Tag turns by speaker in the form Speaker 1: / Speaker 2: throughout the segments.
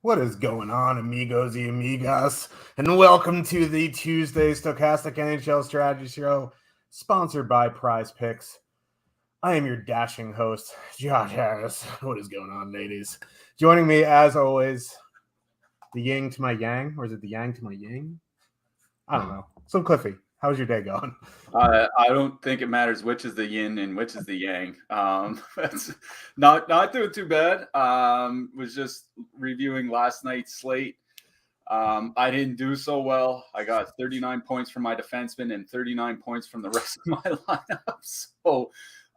Speaker 1: What is going on, amigos y amigas? And welcome to the Tuesday Stokastic NHL Strategy Show, sponsored by Prize Picks. I am your dashing host, Josh Harris. What is going on, ladies? Joining me, as always, the yin to my yang, or is it the yang to my yin? I don't know. So, Cliffy, how's your day going?
Speaker 2: I don't think it matters which is the yin and which is the yang. That's not doing too bad. Was just reviewing last night's slate. I didn't do so well. I got 39 points from my defenseman and 39 points from the rest of my lineup. So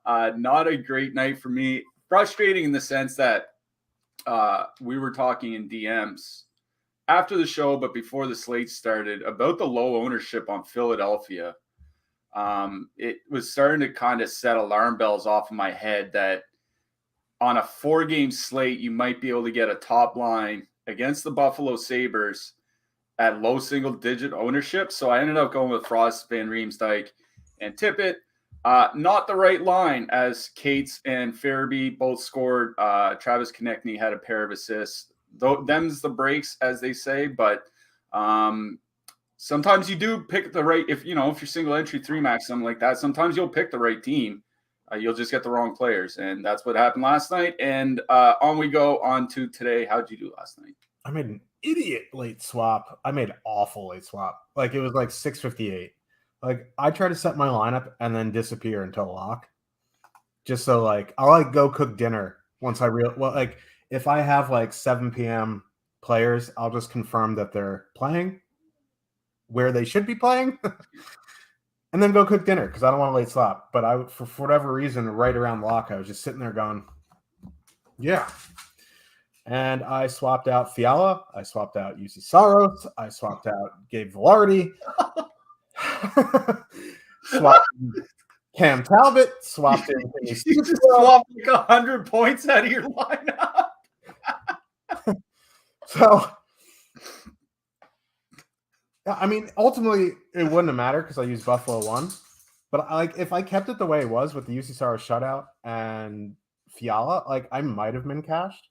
Speaker 2: not a great night for me. Frustrating in the sense that we were talking in DMs after the show, but before the slate started, about the low ownership on Philadelphia. It was starting to kind of set alarm bells off of my head that on a 4-game slate, you might be able to get a top line against the Buffalo Sabres at low single-digit ownership. So I ended up going with Frost, Van Riemsdyk, and Tippett. Not the right line, as Cates and Farabee both scored. Travis Konechny had a pair of assists. Them's the breaks, as they say, but sometimes you do pick the right, if you're single entry 3-max, something like that, sometimes you'll pick the right team. You'll just get the wrong players. And that's what happened last night. And on we go on to today. How'd you do last night?
Speaker 1: I made an idiot late swap. I made an awful late swap. Like, it was like 6:58. Like, I try to set my lineup and then disappear until lock. Just so, like, I'll go cook dinner once I if I have like 7 p.m. players, I'll just confirm that they're playing where they should be playing and then go cook dinner because I don't want a late swap. But I, for whatever reason, right around lock, I was just sitting there going, yeah. And I swapped out Fiala. I swapped out UC Saros. I swapped out Gabe Velarde. Swapped Cam Talbot. Swapped in.
Speaker 2: You just swapped like 100 points out of your lineup.
Speaker 1: So, I mean, ultimately, it wouldn't have mattered because I used Buffalo 1. But if I kept it the way it was with the UC Saros shutout and Fiala, I might have been cashed.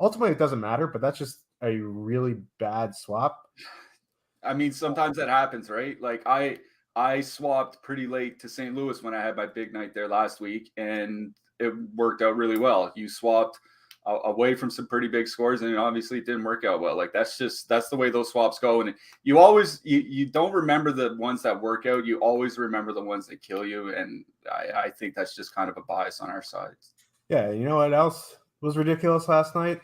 Speaker 1: Ultimately, it doesn't matter, but that's just a really bad swap.
Speaker 2: I mean, sometimes that happens, right? Like, I swapped pretty late to St. Louis when I had my big night there last week, and it worked out really well. You swapped away from some pretty big scores, and obviously it didn't work out well. Like that's the way those swaps go. And you always you don't remember the ones that work out. You always remember the ones that kill you. And I think that's just kind of a bias on our side.
Speaker 1: Yeah, you know what else was ridiculous last night?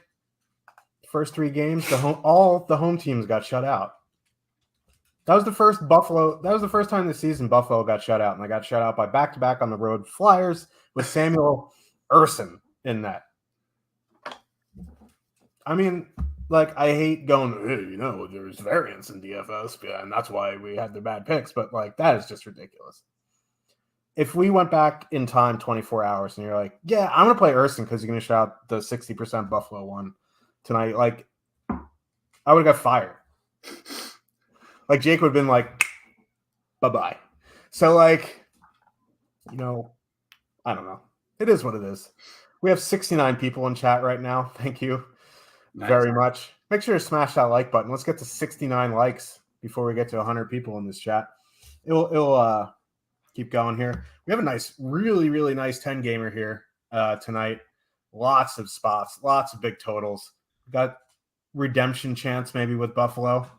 Speaker 1: First 3 games, all the home teams got shut out. That was the first time this season Buffalo got shut out, and they got shut out by back-to-back on the road Flyers with Samuel Ersson in net. I mean, like, I hate going, hey, there's variance in DFS, and that's why we had the bad picks, but, like, that is just ridiculous. If we went back in time 24 hours and you're like, yeah, I'm going to play Ersson because you're going to shut out the 60% Buffalo one tonight, like, I would have got fired. Like, Jake would have been like, bye-bye. So, like, I don't know. It is what it is. We have 69 people in chat right now. Thank you very much. Make sure to smash that like button. Let's get to 69 likes before we get to 100 people in this chat. It'll keep going here. We have a nice, really, really nice 10-gamer here tonight. Lots of spots, lots of big totals. Got redemption chance maybe with Buffalo.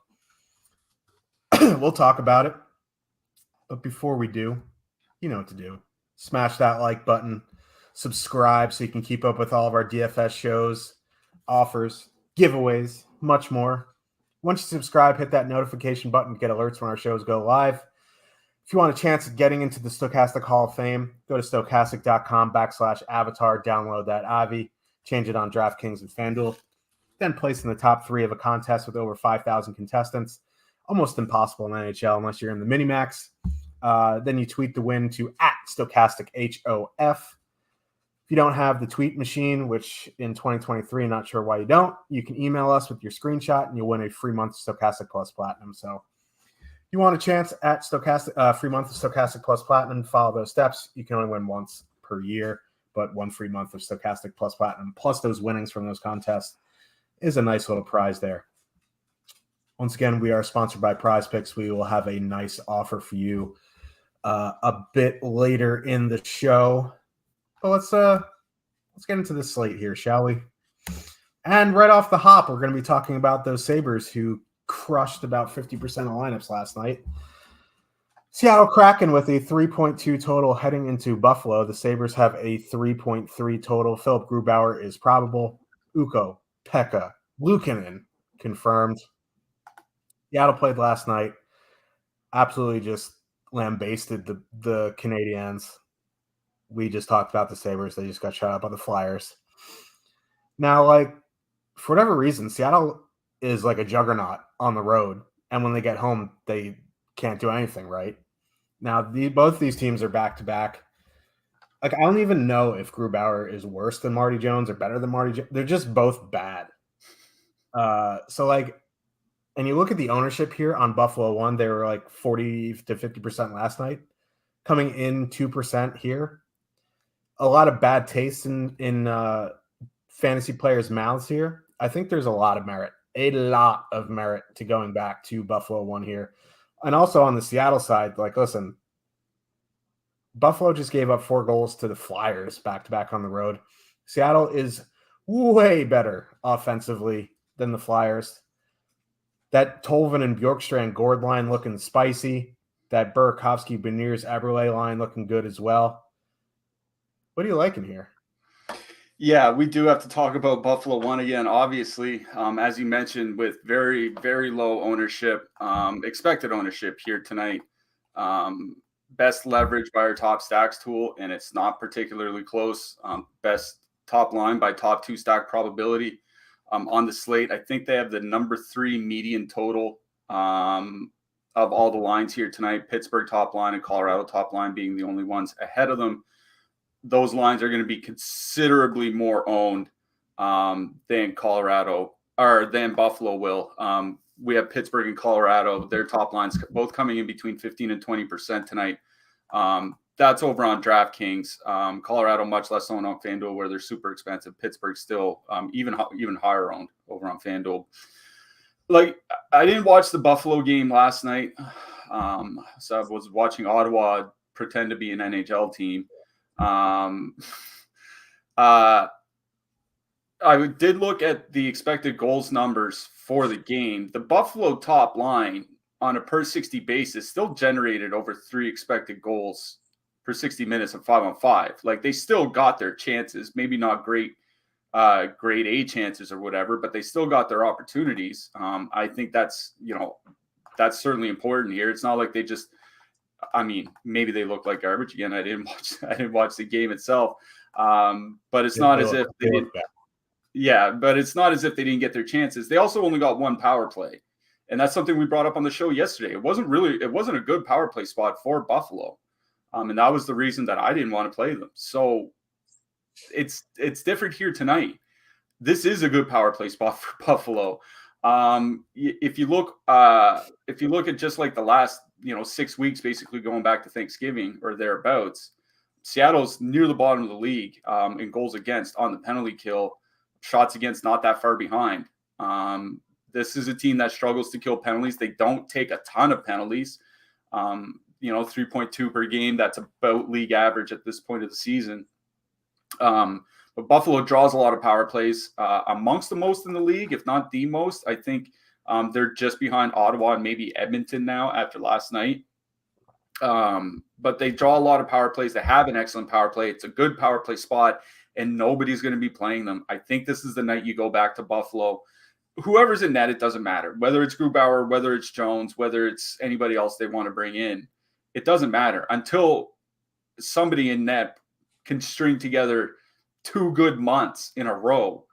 Speaker 1: We'll talk about it. But before we do, you know what to do. Smash that like button. Subscribe so you can keep up with all of our DFS shows, offers, giveaways, much more. Once you subscribe, hit that notification button to get alerts when our shows go live. If you want a chance at getting into the Stokastic Hall of Fame, go to stokastic.com/avatar, download that Avi, change it on DraftKings and FanDuel, then place in the top 3 of a contest with over 5,000 contestants. Almost impossible in NHL unless you're in the Minimax. Then you tweet the win to @StokasticHOF. If you don't have the tweet machine, which in 2023, not sure why you don't, you can email us with your screenshot and you'll win a free month of Stokastic Plus Platinum. So if you want a chance at Stokastic, free month of Stokastic Plus Platinum, follow those steps. You can only win once per year, but 1 free month of Stokastic Plus Platinum plus those winnings from those contests is a nice little prize there. Once again, we are sponsored by Prize Picks. We will have a nice offer for you a bit later in the show. But let's get into this slate here, shall we? And right off the hop, we're going to be talking about those Sabres who crushed about 50% of lineups last night. Seattle Kraken with a 3.2 total heading into Buffalo. The Sabres have a 3.3 total. Philip Grubauer is probable. Ukko, Pekka, Luukkonen confirmed. Seattle played last night. Absolutely just lambasted the Canadiens. We just talked about the Sabres. They just got shut out by the Flyers. Now, like, for whatever reason, Seattle is like a juggernaut on the road. And when they get home, they can't do anything, right? Now, both these teams are back-to-back. Like, I don't even know if Grubauer is worse than Marty Jones or better than Marty Jones. They're just both bad. So, like, and you look at the ownership here on Buffalo 1, they were like 40 to 50% last night, coming in 2% here. A lot of bad taste in fantasy players' mouths here. I think there's a lot of merit to going back to Buffalo 1 here. And also on the Seattle side, like, listen, Buffalo just gave up 4 goals to the Flyers back-to-back on the road. Seattle is way better offensively than the Flyers. That Tolvin and Bjorkstrand Gord line looking spicy. That Burakovsky, Beniers, Abreu line looking good as well. What are you liking here?
Speaker 2: Yeah, we do have to talk about Buffalo 1 again, obviously. As you mentioned, with very, very low ownership, expected ownership here tonight. Best leverage by our top stacks tool, and it's not particularly close. Best top line by top 2 stack probability. On the slate, I think they have the number 3 median total of all the lines here tonight. Pittsburgh top line and Colorado top line being the only ones ahead of them. Those lines are going to be considerably more owned than Colorado or than Buffalo will. We have Pittsburgh and Colorado, their top lines both coming in between 15 and 20% tonight. That's over on DraftKings. Colorado much less owned on FanDuel, where they're super expensive. Pittsburgh still even higher owned over on FanDuel. Like, I didn't watch the Buffalo game last night, so I was watching Ottawa pretend to be an NHL team. I did look at the expected goals numbers for the game. The Buffalo top line on a per 60 basis still generated over 3 expected goals per 60 minutes of 5-on-5. Like they still got their chances, maybe not great grade A chances or whatever, but they still got their opportunities. I think that's certainly important here. It's not like they just, I mean, maybe they look like garbage again. I didn't watch the game itself. But it's not as if they didn't. Yeah, but it's not as if they didn't get their chances. They also only got 1 power play. And that's something we brought up on the show yesterday. It wasn't a good power play spot for Buffalo. And that was the reason that I didn't want to play them. So it's different here tonight. This is a good power play spot for Buffalo. If you look at just like the last 6 weeks, basically going back to Thanksgiving or thereabouts, Seattle's near the bottom of the league in goals against on the penalty kill, shots against not that far behind. This is a team that struggles to kill penalties. They don't take a ton of penalties. 3.2 per game. That's about league average at this point of the season. But Buffalo draws a lot of power plays, amongst the most in the league, if not the most. I think they're just behind Ottawa and maybe Edmonton now after last night. But they draw a lot of power plays. They have an excellent power play. It's a good power play spot, and nobody's going to be playing them. I think this is the night you go back to Buffalo. Whoever's in net, it doesn't matter. Whether it's Grubauer, whether it's Jones, whether it's anybody else they want to bring in, it doesn't matter until somebody in net can string together 2 good months in a row,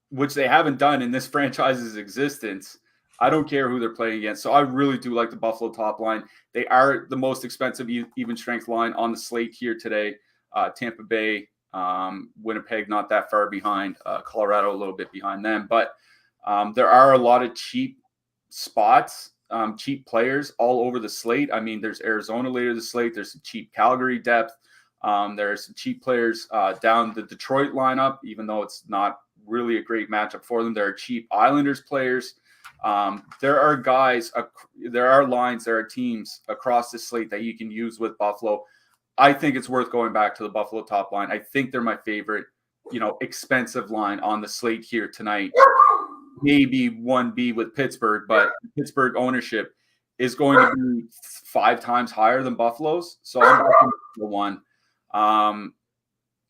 Speaker 2: which they haven't done in this franchise's existence. I don't care who they're playing against. So I really do like the Buffalo top line. They are the most expensive even strength line on the slate here today. Tampa Bay, Winnipeg, not that far behind. Colorado, a little bit behind them. But there are a lot of cheap spots, cheap players all over the slate. I mean, there's Arizona later in the slate. There's some cheap Calgary depth. There's some cheap players down the Detroit lineup, even though it's not really a great matchup for them. There are cheap Islanders players. There are guys, there are lines, there are teams across the slate that you can use with Buffalo. I think it's worth going back to the Buffalo top line. I think they're my favorite, expensive line on the slate here tonight. Maybe 1B with Pittsburgh, but Pittsburgh ownership is going to be 5 times higher than Buffalo's. So I'm backing the one.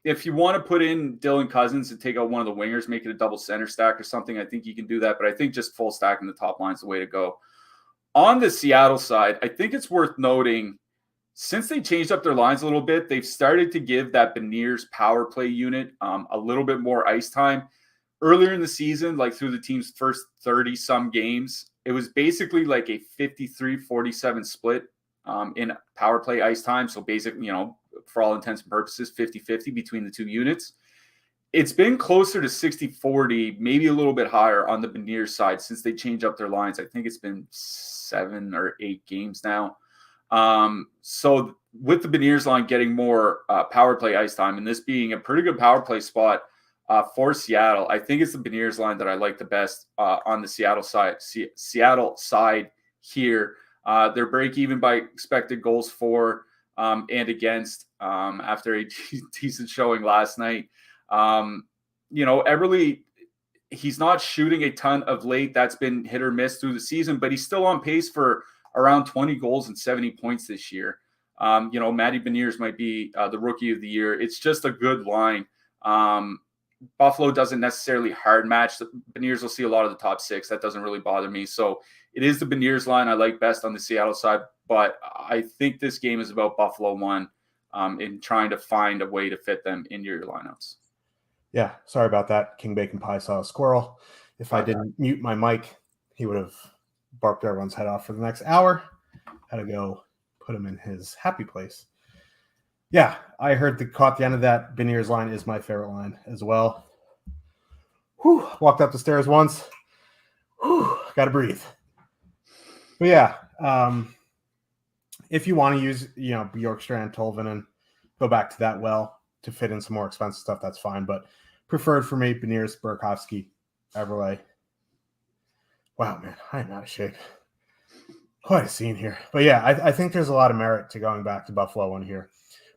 Speaker 2: If you want to put in Dylan Cousins and take out one of the wingers, make it a double center stack or something, I think you can do that. But I think just full stacking the top line is the way to go. On the Seattle side, I think it's worth noting, since they changed up their lines a little bit, they've started to give that Beniers power play unit a little bit more ice time. Earlier in the season, like through the team's first 30-some games, it was basically like a 53-47 split in power play ice time. So basically, for all intents and purposes, 50-50 between the two units. It's been closer to 60-40, maybe a little bit higher on the Beniers side since they changed up their lines. I think it's been 7 or 8 games now. So with the Beniers line getting more power play ice time, and this being a pretty good power play spot for Seattle, I think it's the Beniers line that I like the best on the Seattle side here. They're break even by expected goals for and against after a decent showing last night. Eberle, he's not shooting a ton of late. That's been hit or miss through the season, but he's still on pace for around 20 goals and 70 points this year. Matty Beniers might be the rookie of the year. It's just a good line. Buffalo doesn't necessarily hard match. Beniers will see a lot of the top 6. That doesn't really bother me. So it is the Beniers line I like best on the Seattle side, but I think this game is about Buffalo 1 in trying to find a way to fit them into your lineups.
Speaker 1: Yeah, sorry about that. King Bacon Pie saw a squirrel. If I didn't mute my mic, he would have barked everyone's head off for the next hour. Had to go put him in his happy place. Yeah, I caught the end of that. Beniers line is my favorite line as well. Whew, walked up the stairs once. Whew, got to breathe. But yeah, if you want to use, Bjorkstrand, Tolvanen, go back to that well to fit in some more expensive stuff, that's fine. But preferred for me, Beniers, Burakovsky, Everlay. Wow, man, I am out of shape. Quite a scene here. But yeah, I think there's a lot of merit to going back to Buffalo 1 here.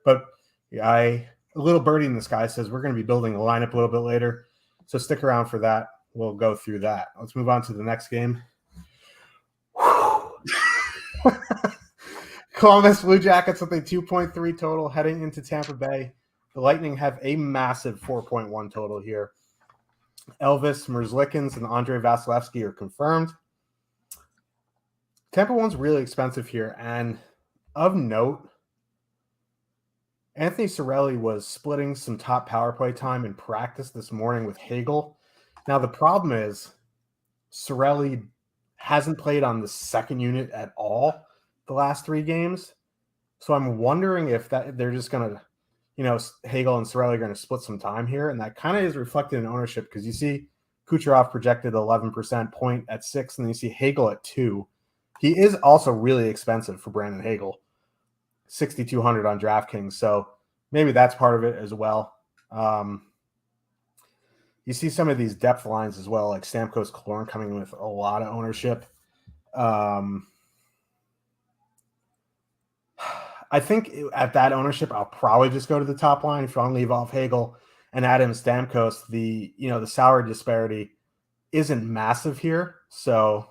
Speaker 1: But a little birdie in the sky says we're going to be building the lineup a little bit later. So stick around for that. We'll go through that. Let's move on to the next game. Columbus Blue Jackets with a 2.3 total heading into Tampa Bay. The Lightning have a massive 4.1 total here. Elvis Merzlikins and Andre Vasilevsky are confirmed. Tampa 1's really expensive here. And of note, Anthony Cirelli was splitting some top power play time in practice this morning with Hagel. Now, the problem is Cirelli hasn't played on the second unit at all the last 3 games. So I'm wondering if that they're just going to, Hagel and Cirelli are going to split some time here. And that kind of is reflected in ownership because you see Kucherov projected 11%, Point at 6, and then you see Hagel at 2. He is also really expensive for Brandon Hagel, $6,200 on DraftKings. So maybe that's part of it as well. You see some of these depth lines as well, like Stamkos Killorn coming with a lot of ownership. I think at that ownership, I'll probably just go to the top line. If you want to leave off Hagel and add in Stamkos, the salary disparity isn't massive here. So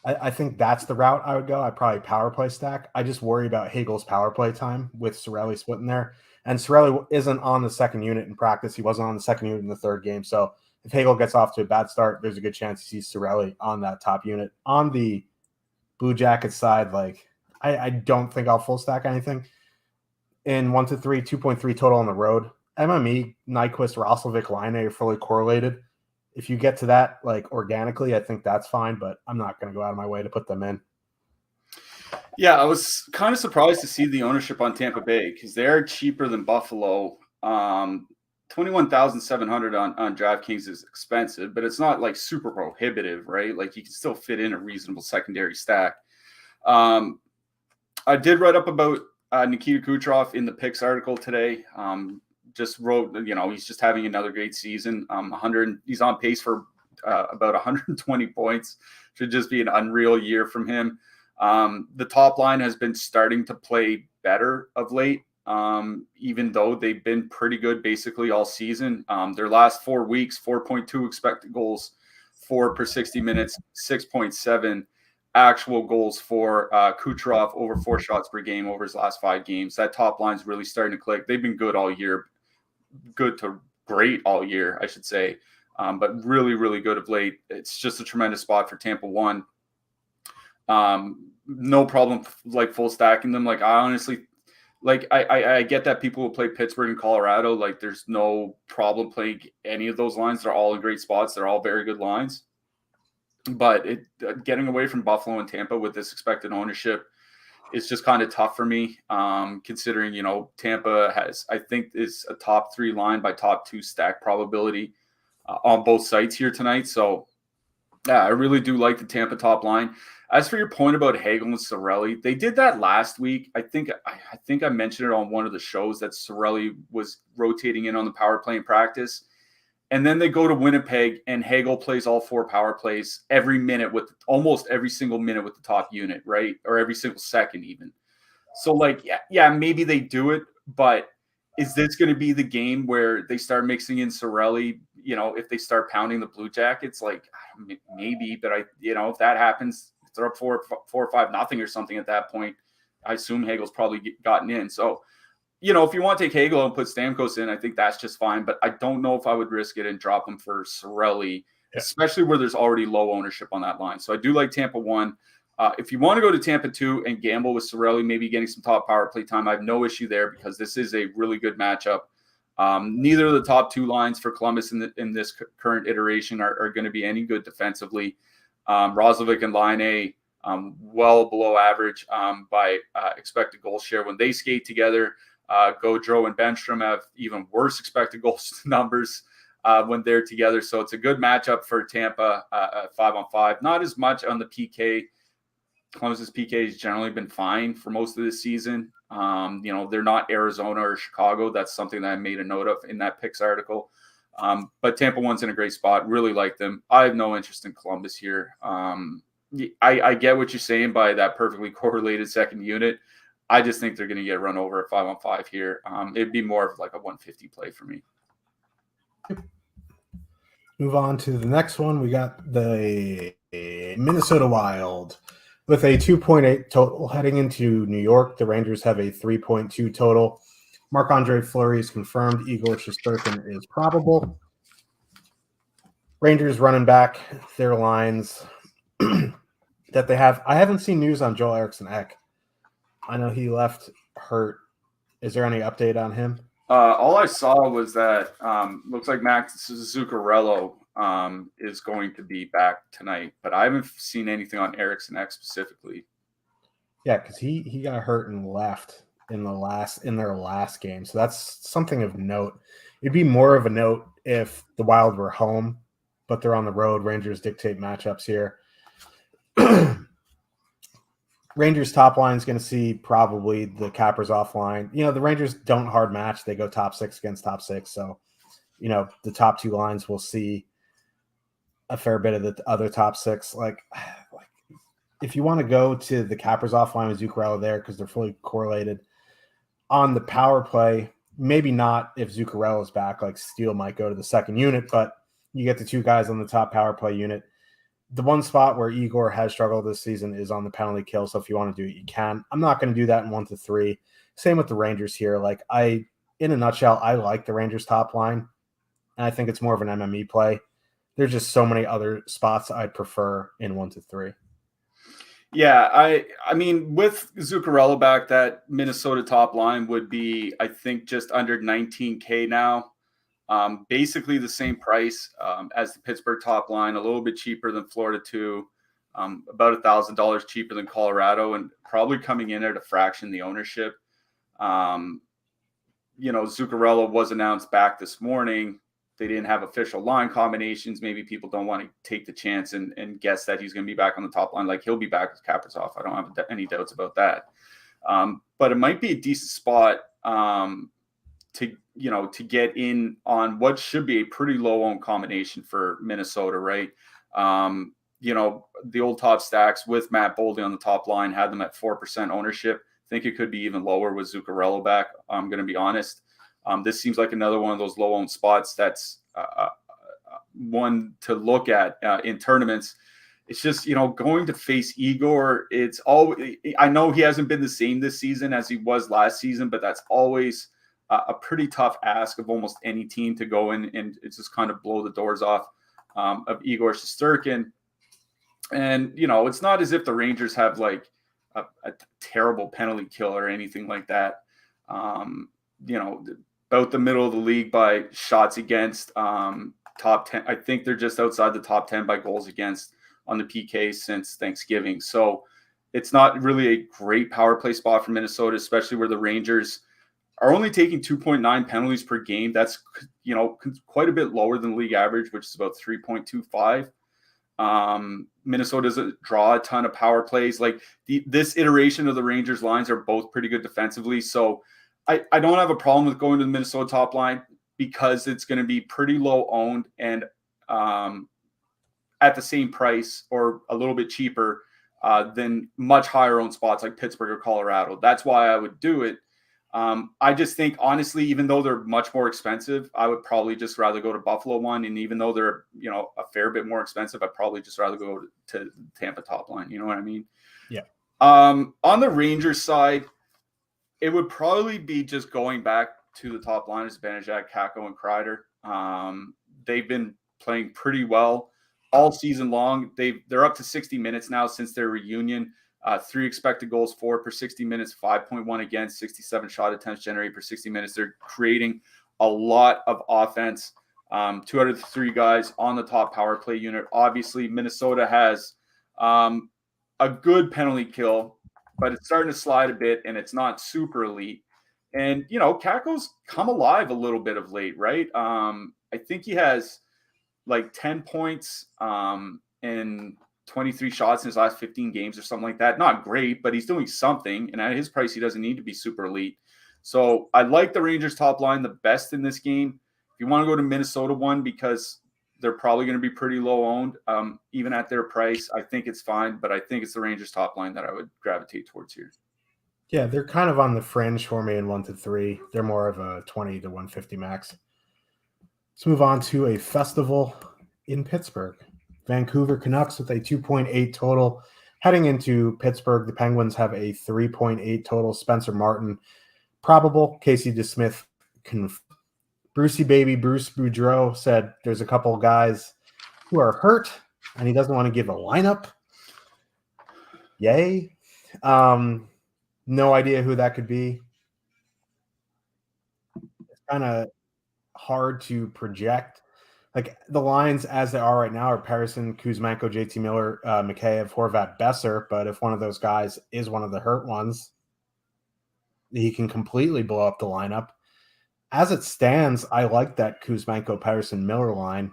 Speaker 1: I think that's the route I would go. I'd probably power play stack. I just worry about Hagel's power play time with Cirelli splitting there. And Cirelli isn't on the second unit in practice. He wasn't on the second unit in the third game. So if Hagel gets off to a bad start, there's a good chance he sees Cirelli on that top unit. On the Blue Jackets side, I don't think I'll full stack anything. In 1 to 3, 2.3 total on the road. MME, Nyquist, Roslovic, Line are fully correlated. If you get to that organically, I think that's fine, but I'm not going to go out of my way to put them in.
Speaker 2: Yeah, I was kind of surprised to see the ownership on Tampa Bay because they're cheaper than Buffalo. 21,700 on DraftKings is expensive, but it's not super prohibitive, right? You can still fit in a reasonable secondary stack. I did write up about Nikita Kucherov in the picks article today. Just wrote, he's just having another great season. He's on pace for about 120 points. Should just be an unreal year from him. The top line has been starting to play better of late, even though they've been pretty good basically all season. Their last 4 weeks, 4.2 expected goals for per 60 minutes, 6.7 actual goals for Kucherov over 4 shots per game over his last 5 games. That top line's really starting to click. They've been good all year. Good to great all year, I should say, but really, really good of late. It's just a tremendous spot for Tampa 1. No problem full stacking them. I honestly I get that people will play Pittsburgh and Colorado. There's no problem playing any of those lines. They're all in great spots. They're all very good lines. But getting away from Buffalo and Tampa with this expected ownership is just kind of tough for me, considering, Tampa I think is a top 3 line by top 2 stack probability on both sites here tonight. So, yeah, I really do like the Tampa top line. As for your point about Hagel and Cirelli, they did that last week. I think I mentioned it on one of the shows that Cirelli was rotating in on the power play in practice. And then they go to Winnipeg and Hagel plays all 4 power plays every minute with almost every single minute with the top unit, right? Or every single second even. So yeah, maybe they do it, but is this going to be the game where they start mixing in Cirelli, if they start pounding the Blue Jackets? Maybe, but if that happens, if they're up 4 or 5-0 or something at that point, I assume Hagel's probably gotten in. So, if you want to take Hagel and put Stamkos in, I think that's just fine. But I don't know if I would risk it and drop him for Cirelli, especially where there's already low ownership on that line. So I do like Tampa 1. If you want to go to Tampa 2 and gamble with Cirelli, maybe getting some top power play time, I have no issue there because this is a really good matchup. Neither of the top 2 lines for Columbus in this current iteration are going to be any good defensively. Roslovic and Line well below average by expected goal share when they skate together. Gaudreau and Benstrom have even worse expected goals numbers when they're together. So it's a good matchup for Tampa 5-on-5. Not as much on the PK. Columbus's PK has generally been fine for most of this season. They're not Arizona or Chicago. That's something that I made a note of in that picks article. But Tampa 1's in a great spot. Really like them. I have no interest in Columbus here. I get what you're saying by that perfectly correlated second unit. I just think they're going to get run over at 5-on-5 here. It'd be more of a 150 play for me.
Speaker 1: Move on to the next one. We got the Minnesota Wild with a 2.8 total heading into New York. The Rangers have a 3.2 total. Marc-Andre Fleury is confirmed. Igor Shesterkin is probable. Rangers running back their lines that they have. I haven't seen news on Joel Eriksson Ek. I know he left hurt. Is there any update on him?
Speaker 2: All I saw was that looks like Max Zuccarello is going to be back tonight, but I haven't seen anything on Eriksson Ek specifically.
Speaker 1: Yeah, because he got hurt and left in their last game, so that's something of note. It'd be more of a note if the Wild were home, but they're on the road. Rangers dictate matchups here. Rangers top line is going to see probably the Cappers offline. The Rangers don't hard match. They go top six against top six. So, the top two lines will see a fair bit of the other top six. Like if you want to go to the Cappers offline with Zuccarello there because they're fully correlated on the power play, maybe not if Zuccarello is back, like Steele might go to the second unit, but you get the two guys on the top power play unit. The one spot where Igor has struggled this season is on the penalty kill. So if you want to do it, you can. I'm not going to do that in 1-3. Same with the Rangers here. In a nutshell, I like the Rangers top line, and I think it's more of an MME play. There's just so many other spots I'd prefer in 1-3.
Speaker 2: Yeah, I mean, with Zuccarello back, that Minnesota top line would be, I think, just under $19K now. Basically the same price as the Pittsburgh top line, a little bit cheaper than Florida 2, about $1,000 cheaper than Colorado, and probably coming in at a fraction the ownership. Zuccarello was announced back this morning. They didn't have official line combinations. Maybe people don't want to take the chance and guess that he's going to be back on the top line. Like, he'll be back with Cappers off. I don't have any doubts about that. But it might be a decent spot to get in on what should be a pretty low owned combination for Minnesota, right? The old top stacks with Matt Boldy on the top line had them at 4% ownership. I think it could be even lower with Zuccarello back. I'm going to be honest. This seems like another one of those low owned spots that's one to look at in tournaments. It's just, going to face Igor. It's always, I know he hasn't been the same this season as he was last season, but that's always a pretty tough ask of almost any team to go in and it's just kind of blow the doors off of Igor Shesterkin. And, it's not as if the Rangers have like a terrible penalty kill or anything like that. About the middle of the league by shots against, top 10. I think they're just outside the top 10 by goals against on the PK since Thanksgiving. So it's not really a great power play spot for Minnesota, especially where the Rangers are only taking 2.9 penalties per game. That's, quite a bit lower than league average, which is about 3.25. Minnesota doesn't draw a ton of power plays. Like this iteration of the Rangers lines are both pretty good defensively. So I don't have a problem with going to the Minnesota top line because it's going to be pretty low owned and at the same price or a little bit cheaper than much higher owned spots like Pittsburgh or Colorado. That's why I would do it. I just think, honestly, even though they're much more expensive, I would probably just rather go to Buffalo one. And even though they're, a fair bit more expensive, I'd probably just rather go to Tampa top line. You know what I mean?
Speaker 1: Yeah.
Speaker 2: On the Rangers side, it would probably be just going back to the top liners, Banajak, Kakko, and Kreider. They've been playing pretty well all season long. They're up to 60 minutes now since their reunion. 3 expected goals, 4 per 60 minutes, 5.1 against, 67 shot attempts generated per 60 minutes. They're creating a lot of offense. 2 out of the 3 guys on the top power play unit. Obviously, Minnesota has a good penalty kill, but it's starting to slide a bit, and it's not super elite. And, Kakko's come alive a little bit of late, right? I think he has like 10 points and 23 shots in his last 15 games or something like that. Not great, but he's doing something. And at his price, he doesn't need to be super elite. So I like the Rangers top line the best in this game. If you want to go to Minnesota one, because they're probably going to be pretty low owned, even at their price, I think it's fine. But I think it's the Rangers top line that I would gravitate towards here.
Speaker 1: Yeah, they're kind of on the fringe for me in 1-3. They're more of a 20 to 150 max. Let's move on to a festival in Pittsburgh. Vancouver Canucks with a 2.8 total. Heading into Pittsburgh, the Penguins have a 3.8 total. Spencer Martin, probable. Casey DeSmith, Brucey Baby Bruce Boudreau said there's a couple of guys who are hurt, and he doesn't want to give a lineup. Yay. No idea who that could be. It's kind of hard to project. Like the lines as they are right now are Patterson, Kuzmenko, JT Miller, Mikheyev, Horvat, Besser. But if one of those guys is one of the hurt ones, he can completely blow up the lineup. As it stands, I like that Kuzmenko, Patterson, Miller line.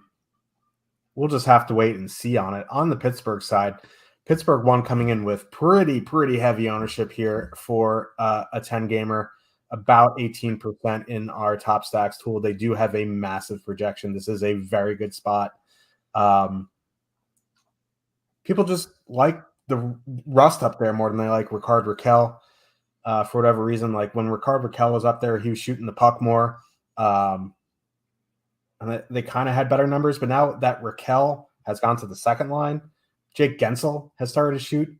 Speaker 1: We'll just have to wait and see on it. On the Pittsburgh side, Pittsburgh one coming in with pretty heavy ownership here for a 10-gamer. About 18% in our top stacks tool. They do have a massive projection. This is a very good spot. People just like the rust up there more than they like Rickard Rakell. For whatever reason, like when Rickard Rakell was up there, he was shooting the puck more. And they kind of had better numbers. But now that Rakell has gone to the second line, Jake Gensel has started to shoot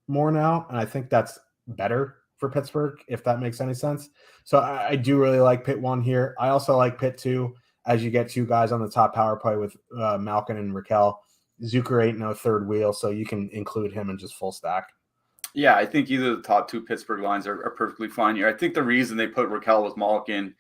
Speaker 1: more now. And I think that's better for Pittsburgh, if that makes any sense. So I do really like Pitt 1 here. I also like Pitt 2 as you get two guys on the top power play with Malkin and Rakell. Zucker ain't no third wheel, so you can include him in just full stack.
Speaker 2: Yeah, I think either of the top two Pittsburgh lines are perfectly fine here. I think the reason they put Rakell with Malkin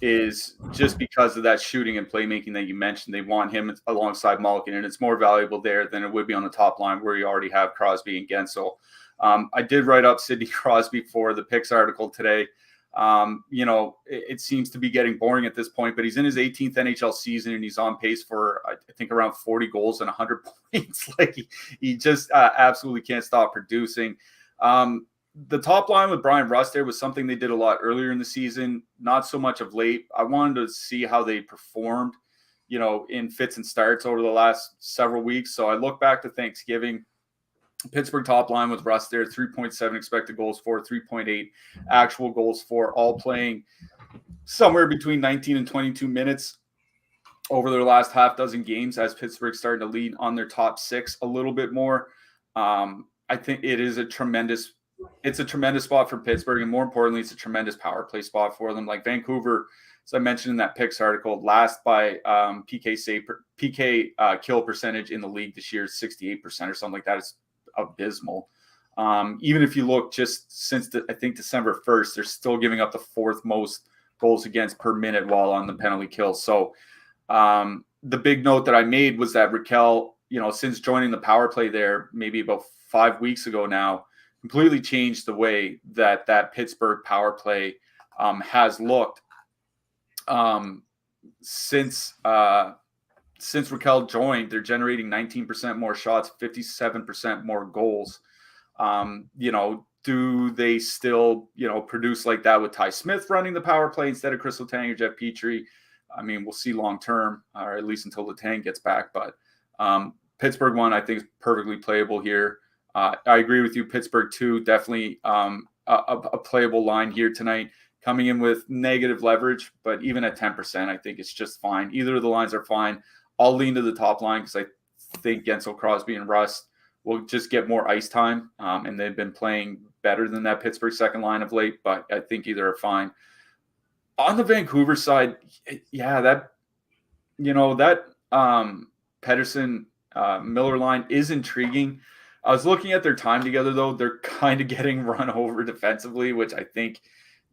Speaker 2: is just because of that shooting and playmaking that you mentioned. They want him alongside Malkin, and it's more valuable there than it would be on the top line where you already have Crosby and Gensel. I did write up Sidney Crosby for the picks article today. It seems to be getting boring at this point, but he's in his 18th NHL season and he's on pace for, I think, around 40 goals and 100 points. Like he just absolutely can't stop producing. The top line with Brian Rust there was something they did a lot earlier in the season, not so much of late. I wanted to see how they performed, in fits and starts over the last several weeks. So I look back to Thanksgiving. Pittsburgh top line with Rust there, 3.7 expected goals for, 3.8 actual goals for, all playing somewhere between 19 and 22 minutes over their last half dozen games as Pittsburgh's starting to lead on their top six a little bit more. I think it is a tremendous spot for Pittsburgh, and more importantly, it's a tremendous power play spot for them. Like Vancouver, as I mentioned in that picks article, last by PK kill percentage in the league this year, 68% or something like that. It's abysmal. Even if you look just since I think December 1st, they're still giving up the fourth most goals against per minute while on the penalty kill. So the big note that I made was that Rakell, since joining the power play there maybe about 5 weeks ago now, completely changed the way that Pittsburgh power play has looked. Since Rakell joined, they're generating 19% more shots, 57% more goals. Do they still, produce like that with Ty Smith running the power play instead of Chris Letang or Jeff Petrie? I mean, we'll see long term, or at least until Letang gets back. But Pittsburgh 1, I think, is perfectly playable here. I agree with you. Pittsburgh 2, definitely a playable line here tonight. Coming in with negative leverage, but even at 10%, I think it's just fine. Either of the lines are fine. I'll lean to the top line because I think Gensel, Crosby, and Rust will just get more ice time, and they've been playing better than that Pittsburgh second line of late, but I think either are fine. On the Vancouver side, that Pedersen Miller line is intriguing. I was looking at their time together, though. They're kind of getting run over defensively, which I think,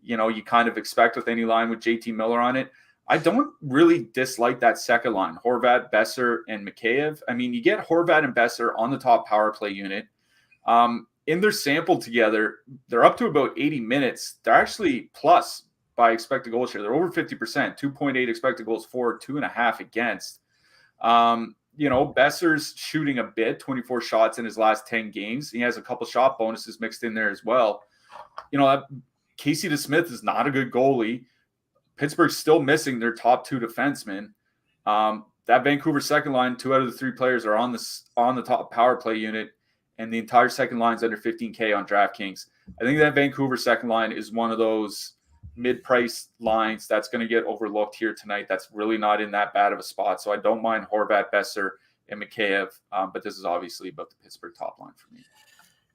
Speaker 2: you kind of expect with any line with JT Miller on it. I don't really dislike that second line, Horvat, Besser, and Mikheyev. I mean, you get Horvat and Besser on the top power play unit. In their sample together, they're up to about 80 minutes. They're actually plus by expected goal share. They're over 50%, 2.8 expected goals for, 2.5 against. Besser's shooting a bit, 24 shots in his last 10 games. He has a couple shot bonuses mixed in there as well. Casey DeSmith is not a good goalie. Pittsburgh's still missing their top two defensemen. That Vancouver second line, 2 out of the 3 players are on the top power play unit, and the entire second line is under 15K on DraftKings. I think that Vancouver second line is one of those mid-price lines. That's going to get overlooked here tonight. That's really not in that bad of a spot. So I don't mind Horvat, Besser, and Mikheyev, but this is obviously about the Pittsburgh top line for me.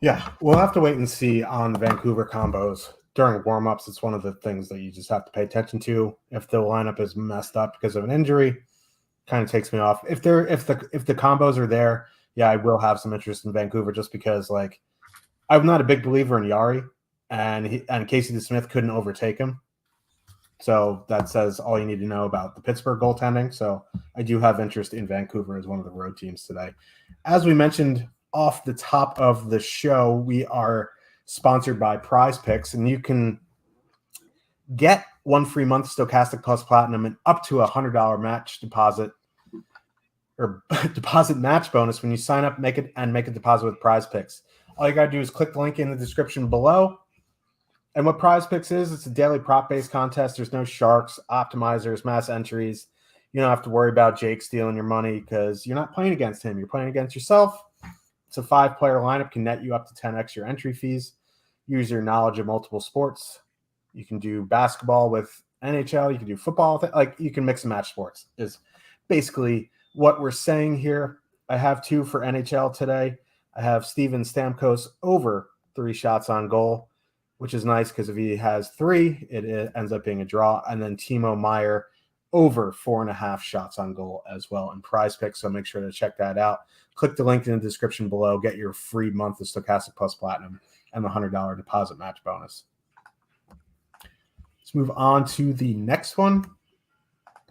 Speaker 1: Yeah, we'll have to wait and see on the Vancouver combos. During warm-ups, it's one of the things that you just have to pay attention to. If the lineup is messed up because of an injury, kind of takes me off. If the combos are there, yeah, I will have some interest in Vancouver just because, like, I'm not a big believer in Yari, and Casey DeSmith couldn't overtake him. So that says all you need to know about the Pittsburgh goaltending. So I do have interest in Vancouver as one of the road teams today. As we mentioned off the top of the show, we are sponsored by Prize Picks, and you can get 1 free month Stokastic Plus Platinum and up to $100 match deposit or deposit match bonus when you sign up, make a deposit with Prize Picks. All you got to do is click the link in the description below. And what Prize Picks is, it's a daily prop-based contest. There's no sharks, optimizers, mass entries. You don't have to worry about Jake stealing your money because you're not playing against him. You're playing against yourself. It's a 5-player lineup, can net you up to 10x your entry fees. Use your knowledge of multiple sports. You can do basketball with NHL. You can do football. Like, you can mix and match sports is basically what we're saying here. I have 2 for NHL today. I have Steven Stamkos over 3 shots on goal, which is nice because if he has 3, it ends up being a draw. And then Timo Meier over 4.5 shots on goal as well in Prize Picks. So make sure to check that out. Click the link in the description below. Get your free month of Stokastic Plus Platinum and the $100 deposit match bonus. Let's move on to the next one.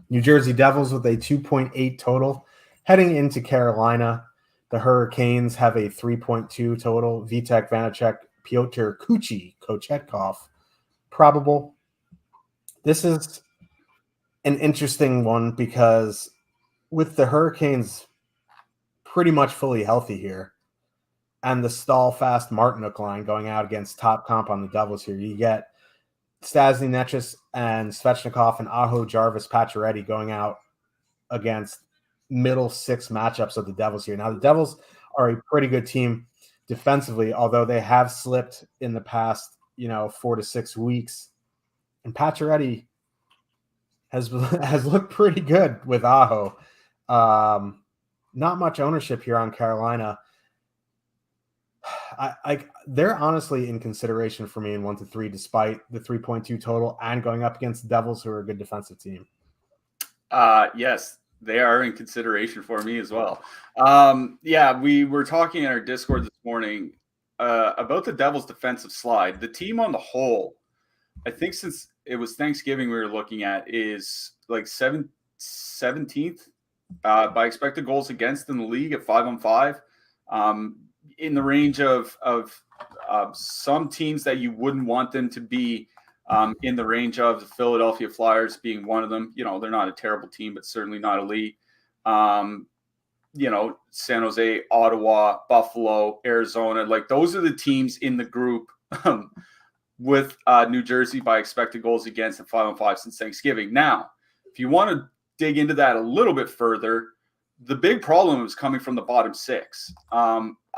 Speaker 1: New Jersey Devils with a 2.8 total. Heading into Carolina, the Hurricanes have a 3.2 total. Vitek Vanacek, Pyotr Kochetkov, probable. This is an interesting one because with the Hurricanes pretty much fully healthy here and the stall fast Martinook line going out against top comp on the Devils here, you get Stastny, Netchis, and Svechnikov and Aho, Jarvis, Pacioretty going out against middle 6 matchups of the Devils here. Now, the Devils are a pretty good team defensively, although they have slipped in the past, 4 to 6 weeks. And Pacioretty has looked pretty good with Aho. Not much ownership here on Carolina. They're honestly in consideration for me in 1 to 3, despite the 3.2 total and going up against the Devils, who are a good defensive team.
Speaker 2: Yes, they are in consideration for me as well. We were talking in our Discord this morning about the Devils' defensive slide. The team on the whole, I think since it was Thanksgiving we were looking at, is like 17th by expected goals against in the league at 5-on-5. In the range of some teams that you wouldn't want them to be in the range of, the Philadelphia Flyers being one of them. They're not a terrible team, but certainly not elite. San Jose, Ottawa, Buffalo, Arizona, like those are the teams in the group with New Jersey by expected goals against at 5-on-5 since Thanksgiving. Now, if you want to dig into that a little bit further, the big problem is coming from the bottom 6.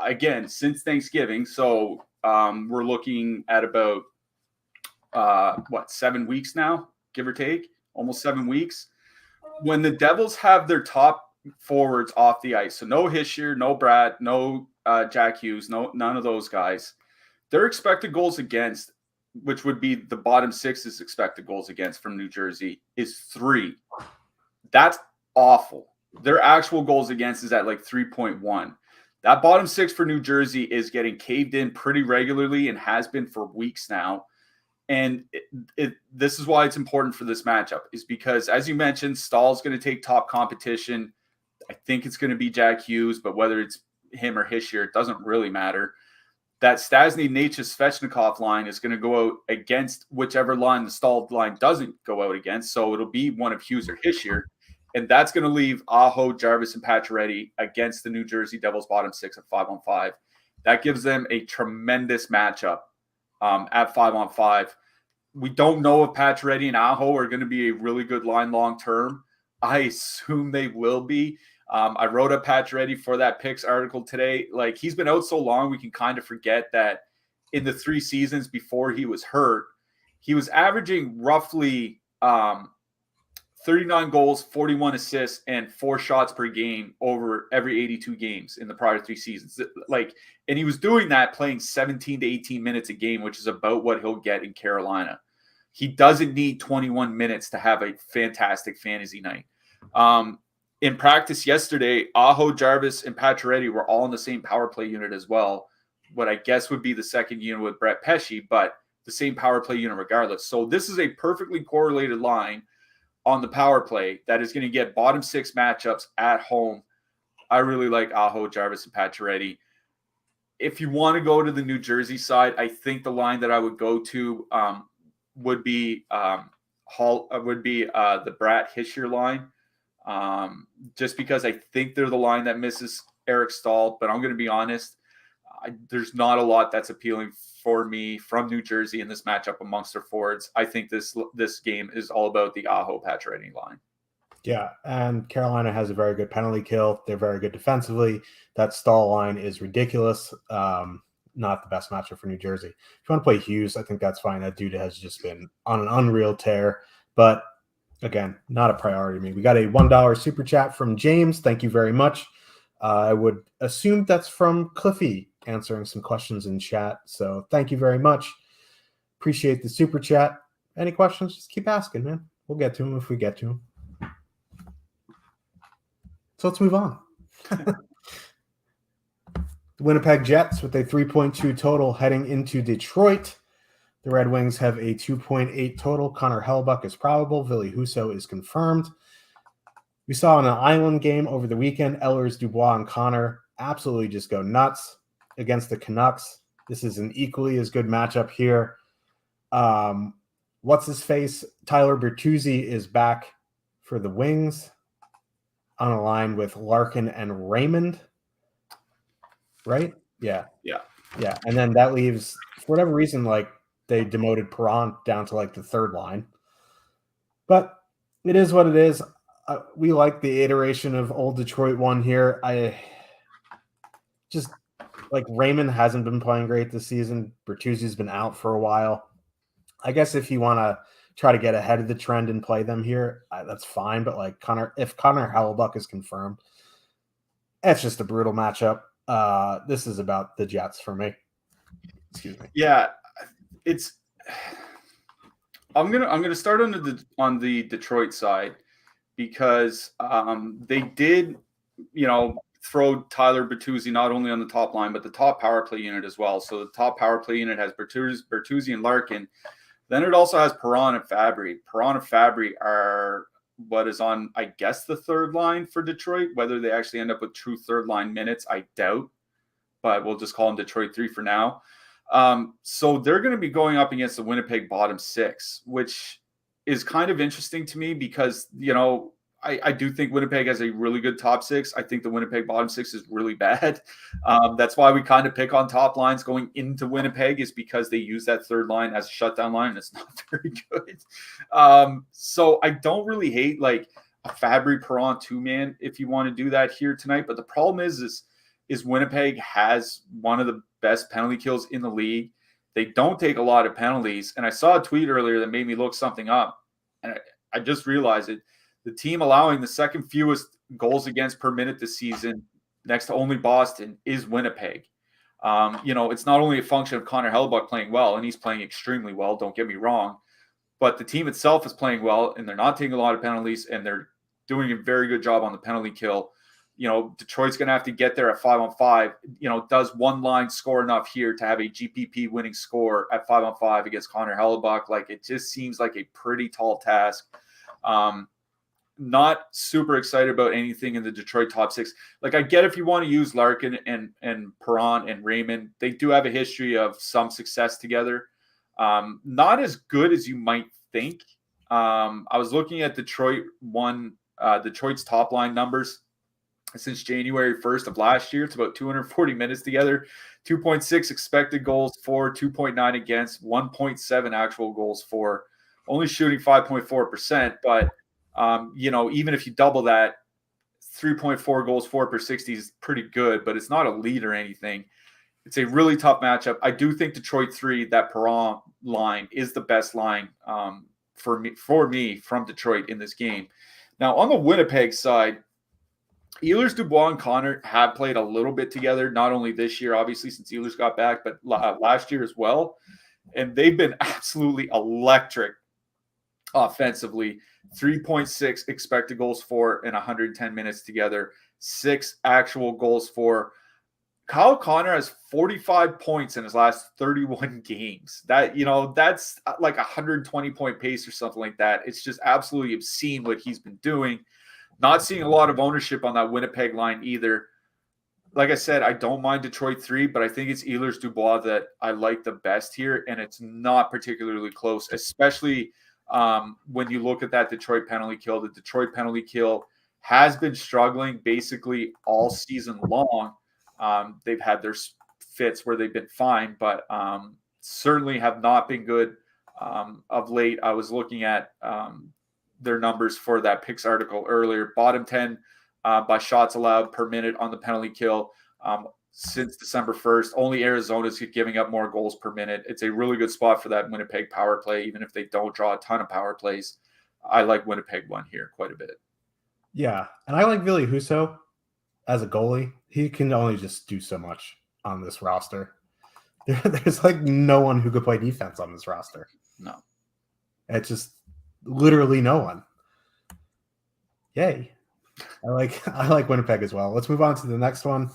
Speaker 2: Again, since Thanksgiving. So we're looking at about 7 weeks now, give or take, almost 7 weeks. When the Devils have their top forwards off the ice, so no Hischier, no Brad, no Jack Hughes, none of those guys, their expected goals against, which would be the bottom 6's expected goals against from New Jersey, is 3. That's awful. Their actual goals against is at like 3.1. That bottom 6 for New Jersey is getting caved in pretty regularly and has been for weeks now. And this is why it's important for this matchup, is because, as you mentioned, Stahl's going to take top competition. I think it's going to be Jack Hughes, but whether it's him or Hischier, it doesn't really matter. That Stastny, Necas, Svechnikov line is going to go out against whichever line the Stahl line doesn't go out against. So it'll be one of Hughes or Hischier. And that's going to leave Aho, Jarvis, and Pacioretty against the New Jersey Devils bottom 6 at 5-on-5. That gives them a tremendous matchup at 5-on-5. We don't know if Pacioretty and Aho are going to be a really good line long term. I assume they will be. I wrote up Pacioretty for that picks article today. Like, he's been out so long, we can kind of forget that in the 3 seasons before he was hurt, he was averaging roughly 39 goals, 41 assists, and 4 shots per game over every 82 games in the prior 3 seasons. And he was doing that playing 17 to 18 minutes a game, which is about what he'll get in Carolina. He doesn't need 21 minutes to have a fantastic fantasy night. In practice yesterday, Aho, Jarvis, and Pacioretty were all in the same power play unit as well. What I guess would be the second unit with Brett Pesce, but the same power play unit regardless. So this is a perfectly correlated line on the power play that is going to get bottom 6 matchups at home. I really like Aho, Jarvis, and Pacioretty. If you want to go to the New Jersey side, I think the line that I would go to would be the Bratt Hischier line, just because I think they're the line that misses Eric Staal. But I'm going to be honest, there's not a lot that's appealing for me from New Jersey in this matchup amongst their forwards. I think this game is all about the Aho Pacioretty line. Yeah,
Speaker 1: and Carolina has a very good penalty kill. They're very good defensively. That Staal line is ridiculous. Not the best matchup for New Jersey. If you want to play Hughes, I think that's fine. That dude has just been on an unreal tear. But again, not a priority to me. We got a $1 super chat from James. Thank you very much. I would assume that's from Cliffy answering some questions in chat. So thank you very much. Appreciate the super chat. Any questions? Just keep asking, man. We'll get to them if we get to them. So let's move on. The Winnipeg Jets with a 3.2 total heading into Detroit. The Red Wings have a 2.8 total. Connor Hellebuyck is probable. Ville Husso is confirmed. We saw in an Island game over the weekend, Ehlers, Dubois, and Connor absolutely just go nuts against the Canucks. This is an equally as good matchup here. What's his face? Tyler Bertuzzi is back for the Wings on a line with Larkin and Raymond. Right? Yeah. And then that leaves, for whatever reason, like they demoted Perron down to like the third line. But it is what it is. We like the iteration of old Detroit one here. I just like Raymond hasn't been playing great this season. Bertuzzi's been out for a while. I guess if you want to try to get ahead of the trend and play them here, that's fine. But like if Connor Hellebuyck is confirmed, it's just a brutal matchup. This is about the Jets for me. Excuse me.
Speaker 2: Yeah, I'm gonna start on the Detroit side because they did, throw Tyler Bertuzzi not only on the top line but the top power play unit as well. So the top power play unit has Bertuzzi and Larkin. Then it also has Perron and Fabry. Perron and Fabry are what is on, I guess, the third line for Detroit. Whether they actually end up with true third line minutes, I doubt. But we'll just call them Detroit 3 for now. So they're going to be going up against the Winnipeg bottom 6, which is kind of interesting to me because, I do think Winnipeg has a really good top 6. I think the Winnipeg bottom 6 is really bad. That's why we kind of pick on top lines going into Winnipeg, is because they use that third line as a shutdown line, and it's not very good. So I don't really hate like a Fabry Perron 2-man if you want to do that here tonight. But the problem is Winnipeg has one of the best penalty kills in the league. They don't take a lot of penalties. And I saw a tweet earlier that made me look something up. And I just realized it. The team allowing the second fewest goals against per minute this season, next to only Boston, is Winnipeg. It's not only a function of Connor Hellebuyck playing well, and he's playing extremely well, don't get me wrong, but the team itself is playing well, and they're not taking a lot of penalties, and they're doing a very good job on the penalty kill. Detroit's going to have to get there at 5-on-5. Does one line score enough here to have a GPP winning score at 5-on-5 against Connor Hellebuyck? Like, it just seems like a pretty tall task. Not super excited about anything in the Detroit top 6. Like, I get if you want to use Larkin and Perron and Raymond, they do have a history of some success together. Not as good as you might think. I was looking at Detroit's top line numbers since January 1st of last year. It's about 240 minutes together, 2.6 expected goals for, 2.9 against, 1.7 actual goals for, only shooting 5.4%. But, even if you double that, 3.4 goals for per 60 is pretty good, but it's not elite or anything. It's a really tough matchup. I do think Detroit 3, that Perron line, is the best line for me from Detroit in this game. Now, on the Winnipeg side, Ehlers, Dubois, and Connor have played a little bit together, not only this year, obviously, since Ehlers got back, but last year as well. And they've been absolutely electric offensively. 3.6 expected goals for in 110 minutes together, 6 actual goals for. Kyle Connor has 45 points in his last 31 games. That's like 120-point pace or something like that. It's just absolutely obscene what he's been doing. Not seeing a lot of ownership on that Winnipeg line either. Like I said, I don't mind Detroit 3, but I think it's Ehlers Dubois that I like the best here, and it's not particularly close, especially when you look at that Detroit penalty kill. The Detroit penalty kill has been struggling basically all season long. They've had their fits where they've been fine, but certainly have not been good of late. I was looking at their numbers for that picks article earlier. Bottom 10 by shots allowed per minute on the penalty kill since December 1st. Only Arizona's giving up more goals per minute. It's a really good spot for that Winnipeg power play, even if they don't draw a ton of power plays. I like Winnipeg one here quite a bit.
Speaker 1: Yeah, and I like Ville Husso as a goalie. He can only just do so much on this roster. There's like no one who could play defense on this roster.
Speaker 2: No.
Speaker 1: It's just literally no one. Yay. I like Winnipeg as well. Let's move on to the next one.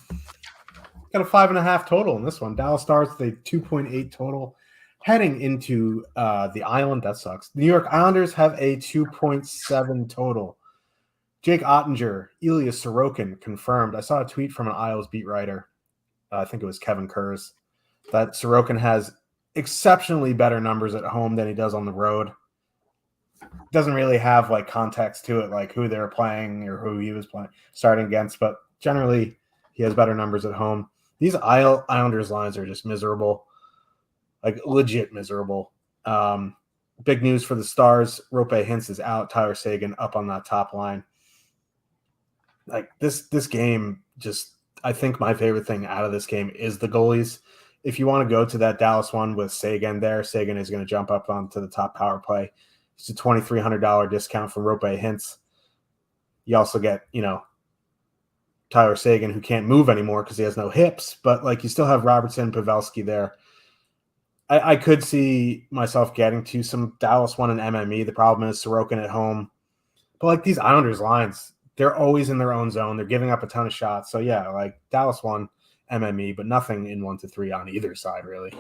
Speaker 1: Got a 5.5 total in this one. Dallas Stars with a 2.8 total. Heading into the Island, that sucks. The New York Islanders have a 2.7 total. Jake Ottinger, Ilya Sorokin confirmed. I saw a tweet from an Isles beat writer. I think it was Kevin Kurz, that Sorokin has exceptionally better numbers at home than he does on the road. Doesn't really have like context to it, like who they're playing or who he was starting against, but generally he has better numbers at home. These Islanders lines are just miserable, like legit miserable. Big news for the Stars. Rope Hintz is out. Tyler Seguin up on that top line. Like this game, just I think my favorite thing out of this game is the goalies. If you want to go to that Dallas one with Seguin there, Seguin is going to jump up onto the top power play. It's a $2,300 discount from Rope Hintz. You also get, Tyler Seguin, who can't move anymore because he has no hips, but like you still have Robertson, Pavelski there. I could see myself getting to some Dallas one and MME. The problem is Sorokin at home. But like these Islanders lines, they're always in their own zone. They're giving up a ton of shots. So yeah, like Dallas one, MME, but nothing in 1-3 on either side, really.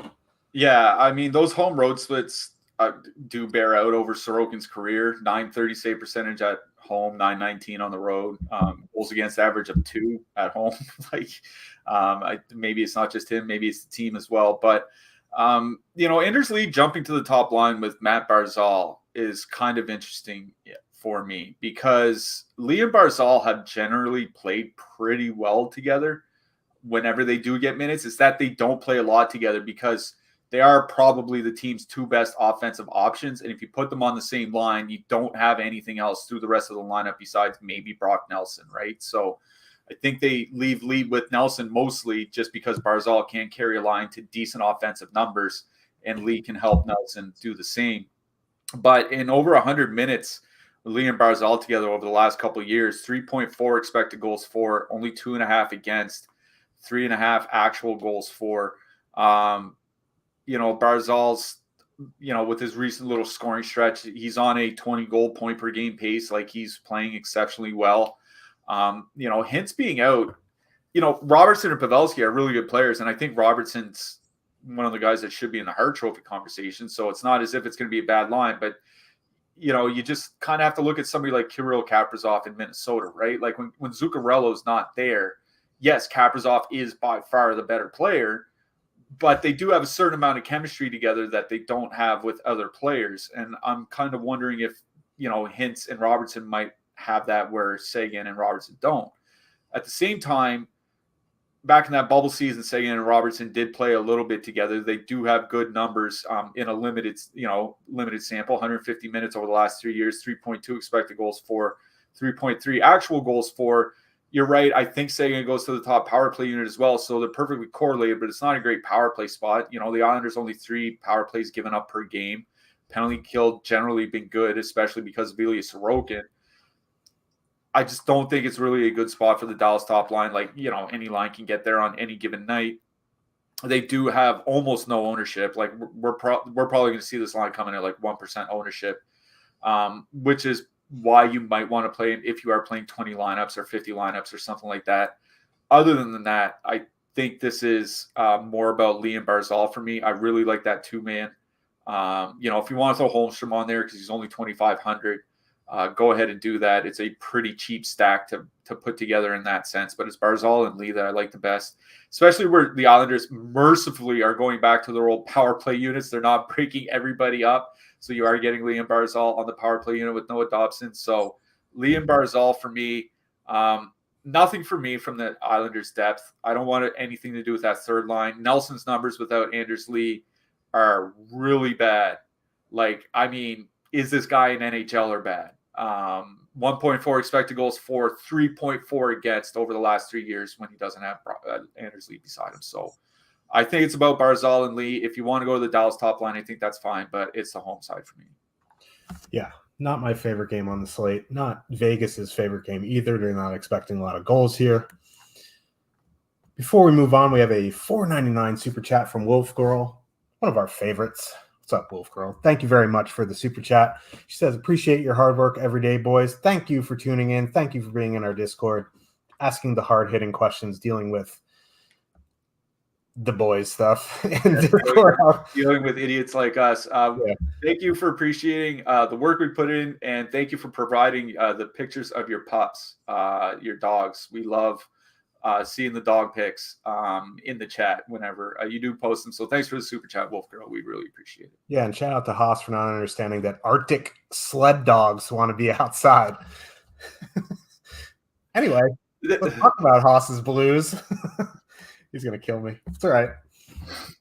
Speaker 2: Yeah, I mean, those home road splits do bear out over Sorokin's career. 930 save percentage at home, 919 on the road. Goals against average of 2 at home. Maybe it's not just him, maybe it's the team as well. But Anders Lee jumping to the top line with Matt Barzal is kind of interesting for me because Lee and Barzal have generally played pretty well together whenever they do get minutes. It's that they don't play a lot together because they are probably the team's 2 best offensive options. And if you put them on the same line, you don't have anything else through the rest of the lineup besides maybe Brock Nelson, right? So I think they lead with Nelson mostly just because Barzal can't carry a line to decent offensive numbers, and Lee can help Nelson do the same. But in over 100 minutes, Lee and Barzal together over the last couple of years, 3.4 expected goals for, only 2.5 against, 3.5 actual goals for. Barzal's, with his recent little scoring stretch, he's on a 20 goal point per game pace. Like he's playing exceptionally well. Hintz being out, Robertson and Pavelski are really good players. And I think Robertson's one of the guys that should be in the Hart Trophy conversation. So it's not as if it's going to be a bad line, but you just kind of have to look at somebody like Kirill Kaprizov in Minnesota, right? Like when Zuccarello's not there, yes, Kaprizov is by far the better player, but they do have a certain amount of chemistry together that they don't have with other players. And I'm kind of wondering if, Hintz and Robertson might have that where Seguin and Robertson don't. At the same time, back in that bubble season, Seguin and Robertson did play a little bit together. They do have good numbers in a limited sample, 150 minutes over the last 3 years, 3.2 expected goals for, 3.3 actual goals for. you're right. I think Seguin goes to the top power play unit as well. So they're perfectly correlated, but it's not a great power play spot. The Islanders only 3 power plays given up per game. Penalty kill generally been good, especially because of Ilya Sorokin. I just don't think it's really a good spot for the Dallas top line. Like, any line can get there on any given night. They do have almost no ownership. Like we're probably going to see this line coming at like 1% ownership, which is why you might want to play it if you are playing 20 lineups or 50 lineups or something like that. Other than that, I think this is more about Liam Barzal for me. I really like that 2-man. If you want to throw Holmstrom on there because he's only 2,500, go ahead and do that. It's a pretty cheap stack to put together in that sense. But it's Barzal and Lee that I like the best, especially where the Islanders mercifully are going back to their old power play units. They're not breaking everybody up. So you are getting Liam Barzal on the power play unit with Noah Dobson. So Liam Barzal for me, nothing for me from the Islanders' depth. I don't want anything to do with that third line. Nelson's numbers without Anders Lee are really bad. Like, I mean, is this guy an NHLer bad? 1.4 expected goals for, 3.4 against over the last 3 years when he doesn't have Anders Lee beside him. So I think it's about Barzal and Lee. If you want to go to the Dallas top line, I think that's fine, but it's the home side for me.
Speaker 1: Yeah, not my favorite game on the slate. Not Vegas's favorite game either. They're not expecting a lot of goals here. Before we move on, we have a $4.99 super chat from Wolf Girl, one of our favorites. What's up, Wolf Girl? Thank you very much for the super chat. She says, appreciate your hard work every day, boys. Thank you for tuning in. Thank you for being in our Discord, asking the hard-hitting questions, dealing with the boys stuff. And
Speaker 2: dealing with idiots like us. Thank you for appreciating the work we put in, and thank you for providing the pictures of your pups, your dogs. We love seeing the dog pics in the chat whenever you do post them. So thanks for the super chat, Wolf Girl. We really appreciate it.
Speaker 1: Yeah, and shout out to Haas for not understanding that Arctic sled dogs want to be outside. Anyway, let's talk about Haas's Blues. He's going to kill me. It's all right.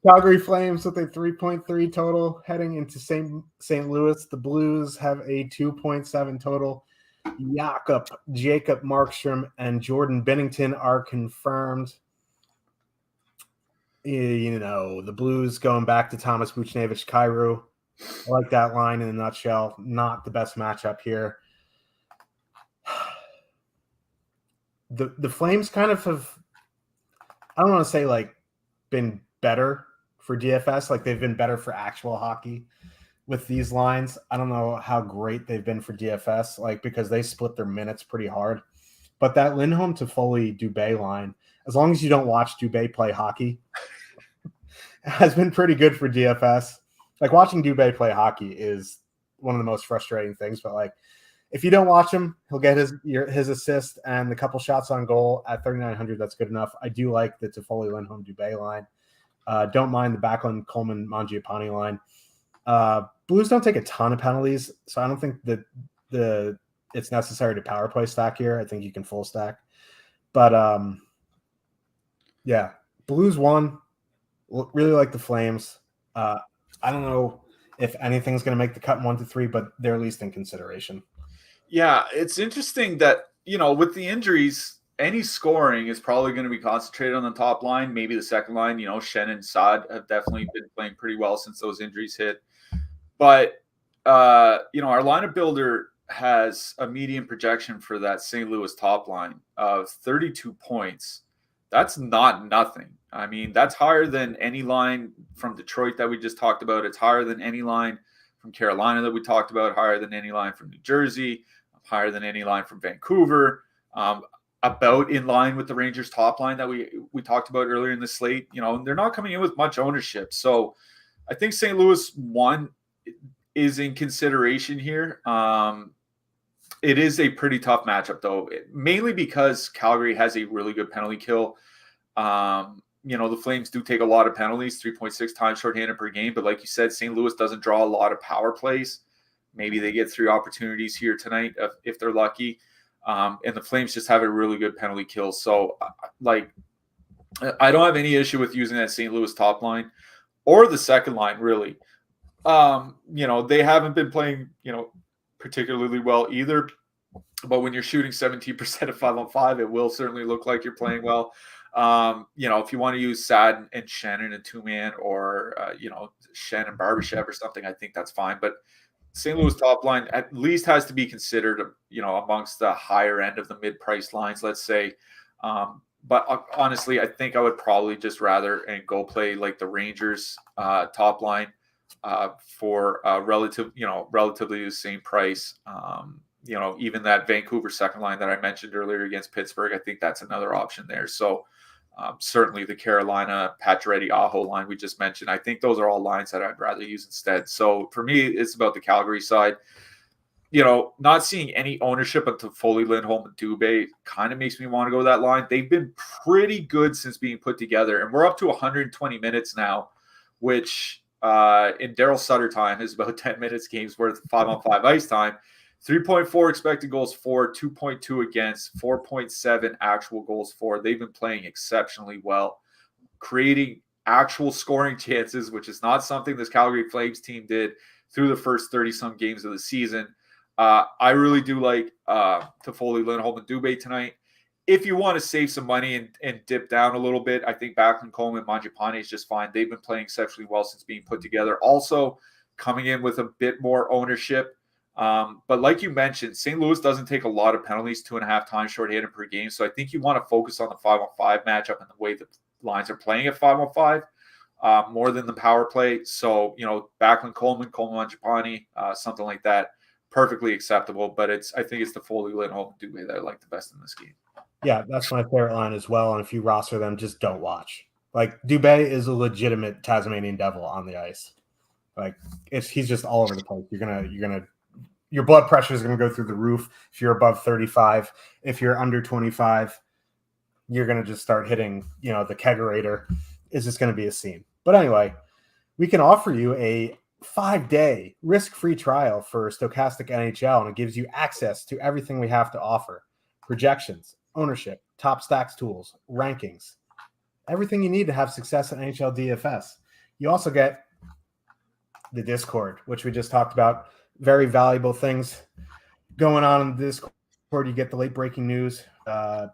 Speaker 1: Calgary Flames with a 3.3 total heading into St. Louis. The Blues have a 2.7 total. Jacob Markstrom and Jordan Binnington are confirmed. The Blues going back to Thomas Buchnevich, Kyrou. I like that line in a nutshell. Not the best matchup here. The Flames kind of have, I don't want to say like been better for DFS. Like they've been better for actual hockey with these lines. I don't know how great they've been for DFS, like because they split their minutes pretty hard. But that Lindholm to Foley Dubé line, as long as you don't watch Dubé play hockey, has been pretty good for DFS. Like watching Dubé play hockey is one of the most frustrating things. But like if you don't watch him, he'll get his assist and the couple shots on goal at 3,900. That's good enough. I do like the Toffoli Lindholm Dubé line. Don't mind the Backlund Coleman Mangiapane line. Blues don't take a ton of penalties, so I don't think that it's necessary to power play stack here. I think you can full stack. But yeah, Blues won. Really like the Flames. I don't know if anything's going to make the cut in 1 to 3, but they're at least in consideration.
Speaker 2: Yeah, it's interesting that, with the injuries, any scoring is probably going to be concentrated on the top line, maybe the second line. Shen and Saad have definitely been playing pretty well since those injuries hit. But, our lineup builder has a median projection for that St. Louis top line of 32 points. That's not nothing. I mean, that's higher than any line from Detroit that we just talked about. It's higher than any line from Carolina that we talked about, higher than any line from New Jersey, higher than any line from Vancouver, about in line with the Rangers top line that we talked about earlier in the slate. They're not coming in with much ownership. So I think St. Louis 1 is in consideration here. It is a pretty tough matchup, though, mainly because Calgary has a really good penalty kill. The Flames do take a lot of penalties, 3.6 times shorthanded per game. But like you said, St. Louis doesn't draw a lot of power plays. Maybe they get 3 opportunities here tonight if they're lucky. And the Flames just have a really good penalty kill. So, I don't have any issue with using that St. Louis top line or the second line, really. They haven't been playing, particularly well either. But when you're shooting 17% at 5-on-5, it will certainly look like you're playing well. If you want to use Sad and Shannon and two-man, or Shen and Barbashev or something, I think that's fine. But St. Louis top line at least has to be considered, amongst the higher end of the mid-price lines, let's say. But honestly, I think I would probably just rather and go play like the Rangers top line for relatively the same price. Even that Vancouver second line that I mentioned earlier against Pittsburgh, I think that's another option there. So certainly the Carolina, Pacioretty, Aho line we just mentioned, I think those are all lines that I'd rather use instead. So for me, it's about the Calgary side. Not seeing any ownership until Foley, Lindholm, and Dubé kind of makes me want to go that line. They've been pretty good since being put together, and we're up to 120 minutes now, which in Daryl Sutter time is about 10 minutes games worth 5-on-5 ice time. 3.4 expected goals for, 2.2 against, 4.7 actual goals for. They've been playing exceptionally well, creating actual scoring chances, which is not something this Calgary Flames team did through the first 30-some games of the season. I really do like Toffoli, Lindholm, and Dubé tonight. If you want to save some money and dip down a little bit, I think Backlund, Coleman, Mangiapane is just fine. They've been playing exceptionally well since being put together. Also, coming in with a bit more ownership. But like you mentioned, St. Louis doesn't take a lot of penalties, 2.5 times shorthanded per game. So I think you want to focus on the 5-on-5 matchup and the way the lines are playing at 5-on-5 more than the power play. So, Backlund, Coleman, Mangiapane, something like that. Perfectly acceptable, but I think it's the Foley, Lindholm, and Dubé that I like the best in this game.
Speaker 1: Yeah, that's my favorite line as well. And if you roster them, just don't watch. Like, Dubé is a legitimate Tasmanian devil on the ice. Like, he's just all over the place. Your blood pressure is gonna go through the roof if you're above 35. If you're under 25, you're gonna just start hitting. The kegerator is just gonna be a scene. But anyway, we can offer you a 5-day risk-free trial for Stokastic NHL, and it gives you access to everything we have to offer: projections, ownership, top stacks tools, rankings, everything you need to have success at NHL DFS. You also get the Discord, which we just talked about. Very valuable things going on in the Discord. You get the late breaking news, the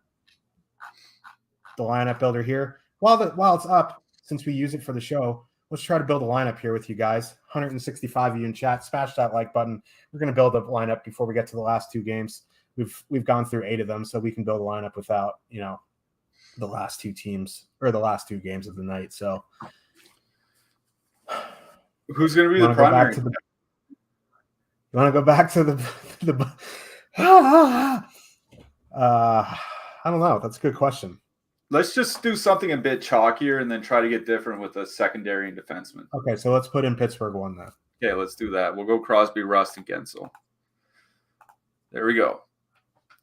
Speaker 1: lineup builder here. While it's up, since we use it for the show, let's try to build a lineup here with you guys. 165 of you in chat. Smash that like button. We're going to build a lineup before we get to the last two games. We've gone through 8 of them, so we can build a lineup without the last two teams or the last 2 games of the night. So
Speaker 2: who's going to be the primary?
Speaker 1: You want to go back to the I don't know. That's a good question.
Speaker 2: Let's just do something a bit chalkier and then try to get different with a secondary and defenseman.
Speaker 1: Okay, so let's put in Pittsburgh one then.
Speaker 2: Okay, let's do that. We'll go Crosby, Rust, and Gensel. There we go.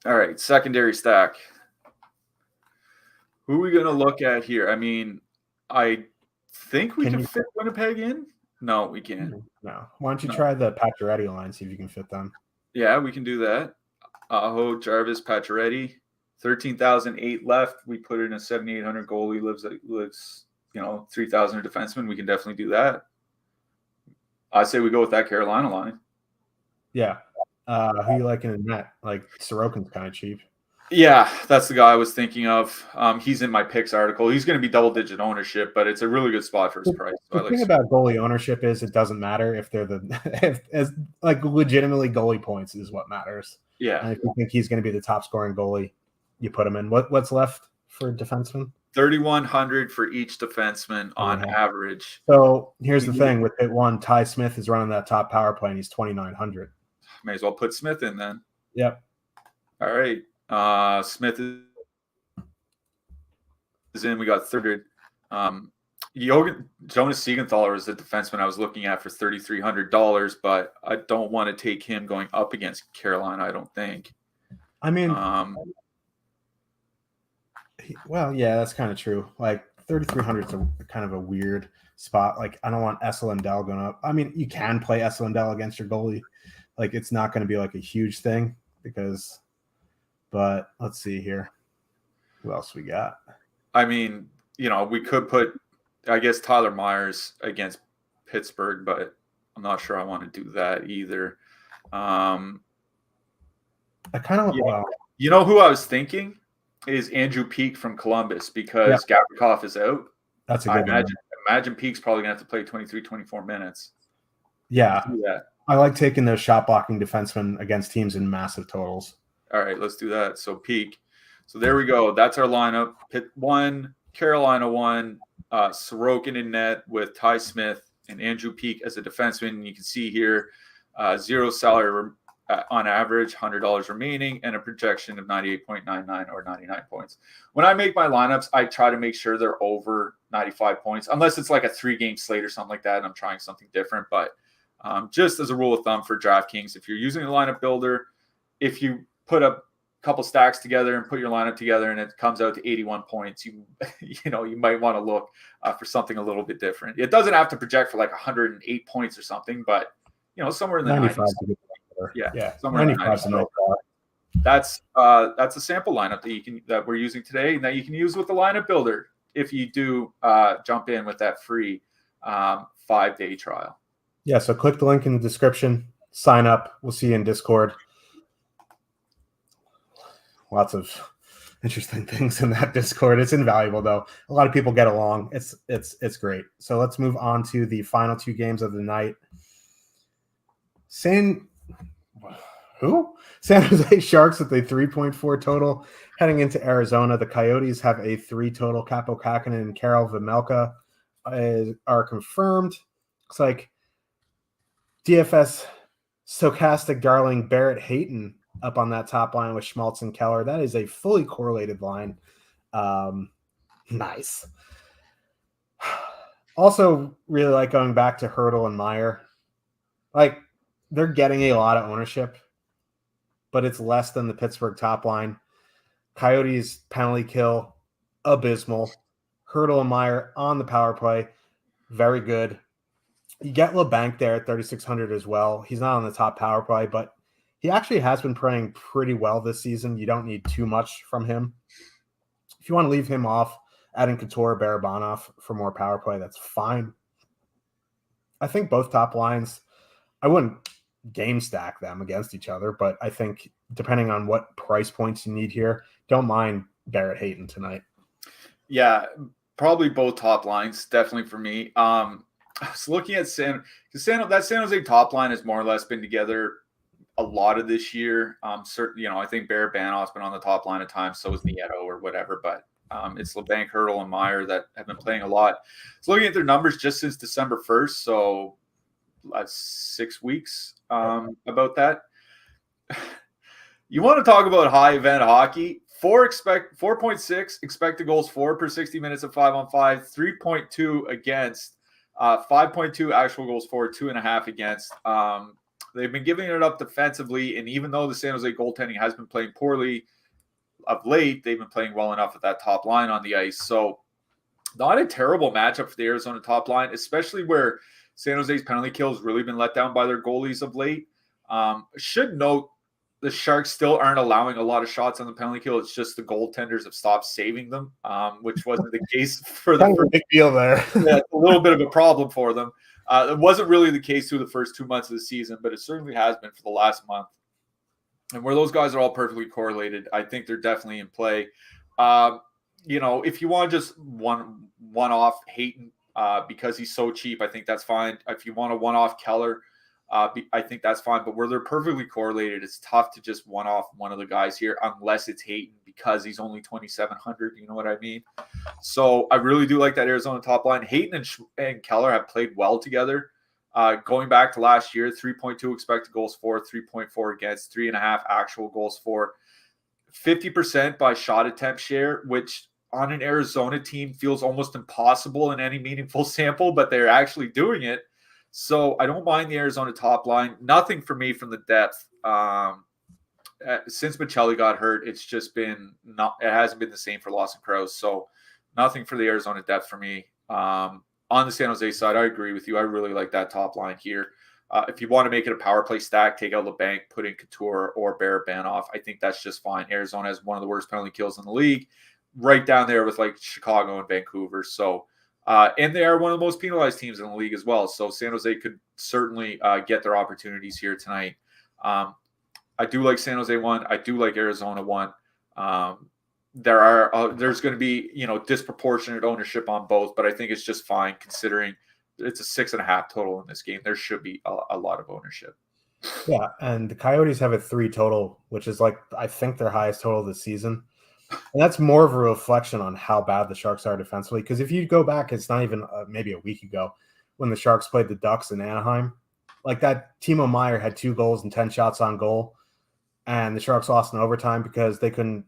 Speaker 2: All right, secondary stack. Who are we going to look at here? I mean, I think we can fit Winnipeg in. No, we can't.
Speaker 1: No. Why don't you try the Pacioretty line, see if you can fit them?
Speaker 2: Yeah, we can do that. Aho, Jarvis, Pacioretty. 13,008 left. We put in a 7,800 goalie, lives 3,000 defenseman. We can definitely do that. I say we go with that Carolina line.
Speaker 1: Yeah. Who you liking in that? Like, Sorokin's kind of cheap.
Speaker 2: Yeah, that's the guy I was thinking of. He's in my picks article. He's going to be double-digit ownership, but it's a really good spot for his price. So
Speaker 1: the thing about goalie ownership is it doesn't matter if they're legitimately goalie points is what matters.
Speaker 2: Yeah.
Speaker 1: And if you think he's going to be the top scoring goalie, you put him in. What's left for defenseman?
Speaker 2: 3,100 for each defenseman on average.
Speaker 1: So here's the thing with Pit 1, Ty Smith is running that top power play and he's 2,900.
Speaker 2: May as well put Smith in then.
Speaker 1: Yep.
Speaker 2: All right. Smith is in. We got third. Jonas Siegenthaler is the defenseman I was looking at for $3,300, but I don't want to take him going up against Carolina. I don't think.
Speaker 1: I mean, well, yeah, that's kind of true. Like 3,300 is a kind of a weird spot. Like I don't want Essel and Dell going up. I mean, you can play Essel and Dell against your goalie. Like it's not going to be like a huge thing because. But let's see here. Who else we got?
Speaker 2: I mean, we could put, I guess, Tyler Myers against Pittsburgh, but I'm not sure I want to do that either.
Speaker 1: I kind of
Speaker 2: You know who I was thinking is Andrew Peak from Columbus because Gavrikov is out.
Speaker 1: That's a good one.
Speaker 2: Imagine Peak's probably going to have to play 23, 24 minutes.
Speaker 1: Yeah. I like taking those shot blocking defensemen against teams in massive totals.
Speaker 2: All right, let's do that. So Peak. So there we go. That's our lineup. Pitt 1, Carolina 1, Sorokin in net with Ty Smith and Andrew Peak as a defenseman. You can see here 0 salary on average, $100 remaining, and a projection of 98.99 or 99 points. When I make my lineups, I try to make sure they're over 95 points, unless it's like a 3-game slate or something like that, and I'm trying something different. But just as a rule of thumb for DraftKings, if you're using a lineup builder, if you put a couple stacks together and put your lineup together and it comes out to 81 points, you might want to look for something a little bit different. It doesn't have to project for like 108 points or something, but somewhere in the
Speaker 1: 95.
Speaker 2: 90s. Yeah, somewhere in the
Speaker 1: 95.
Speaker 2: That's a sample lineup that we're using today and that you can use with the lineup builder if you do jump in with that free 5-day trial.
Speaker 1: Yeah, so click the link in the description, sign up. We'll see you in Discord. Lots of interesting things in that Discord. It's invaluable, though. A lot of people get along. It's great. So let's move on to the final 2 games of the night. San Jose Sharks with a 3.4 total heading into Arizona. The Coyotes have a 3 total. Capo Kakinen and Karel Vejmelka are confirmed. Looks like DFS Stokastic darling Barrett Hayton up on that top line with Schmaltz and Keller. That is a fully correlated line. Nice. Also, really like going back to Hurdle and Meyer. Like, they're getting a lot of ownership, but it's less than the Pittsburgh top line. Coyotes penalty kill, abysmal. Hurdle and Meyer on the power play, very good. You get LeBanc there at 3,600 as well. He's not on the top power play, but he actually has been playing pretty well this season. You don't need too much from him. If you want to leave him off, adding Couture, Barabanov for more power play, that's fine. I think both top lines, I wouldn't game stack them against each other, but I think depending on what price points you need here, don't mind Barrett Hayton tonight.
Speaker 2: Yeah, probably both top lines, definitely for me. I was looking at San Jose top line has more or less been together a lot of this year. Certainly, I think Barabanov's been on the top line at times, so is Nieto or whatever, but it's LeBanc, Hurdle, and Meyer that have been playing a lot. So looking at their numbers just since December 1st, so 6 weeks about that. You want to talk about high event hockey? 4.6 expected goals for per 60 minutes of 5-on-5, 3.2 against, 5.2 actual goals for, 2.5 against. They've been giving it up defensively, and even though the San Jose goaltending has been playing poorly of late, they've been playing well enough with that top line on the ice. So not a terrible matchup for the Arizona top line, especially where San Jose's penalty kill has really been let down by their goalies of late. Should note the Sharks still aren't allowing a lot of shots on the penalty kill. It's just the goaltenders have stopped saving them, which wasn't the case for them.
Speaker 1: Big deal there.
Speaker 2: Yeah, it's a little bit of a problem for them. It wasn't really the case through the first 2 months of the season, but it certainly has been for the last month. And where those guys are all perfectly correlated, I think they're definitely in play. If you want just one-off Hayton because he's so cheap, I think that's fine. If you want a one-off Keller, I think that's fine. But where they're perfectly correlated, it's tough to just one-off one of the guys here unless it's Hayton because he's only 2,700. You know what I mean? So I really do like that Arizona top line. Hayton and Keller have played well together. Going back to last year, 3.2 expected goals for, 3.4 against, 3.5 actual goals for, 50% by shot attempt share, which on an Arizona team feels almost impossible in any meaningful sample, but they're actually doing it. So I don't mind the Arizona top line. Nothing for me from the depth. Since Michelli got hurt, it's just been it hasn't been the same for Lawson Crouse. So nothing for the Arizona depth for me. On the San Jose side, I agree with you. I really like that top line here. If you want to make it a power play stack, take out LeBanc, put in Couture or Barabanov. I think that's just fine. Arizona has one of the worst penalty kills in the league, right down there with like Chicago and Vancouver. So, and they are one of the most penalized teams in the league as well. So San Jose could certainly get their opportunities here tonight. I do like San Jose 1. I do like Arizona 1. There's going to be, disproportionate ownership on both, but I think it's just fine considering it's a 6.5 total in this game. There should be a lot of ownership.
Speaker 1: Yeah, and the Coyotes have a 3 total, which is I think their highest total this season. And that's more of a reflection on how bad the Sharks are defensively. Because if you go back, it's not even maybe a week ago when the Sharks played the Ducks in Anaheim. That Timo Meier had 2 goals and 10 shots on goal, and the Sharks lost in overtime because they couldn't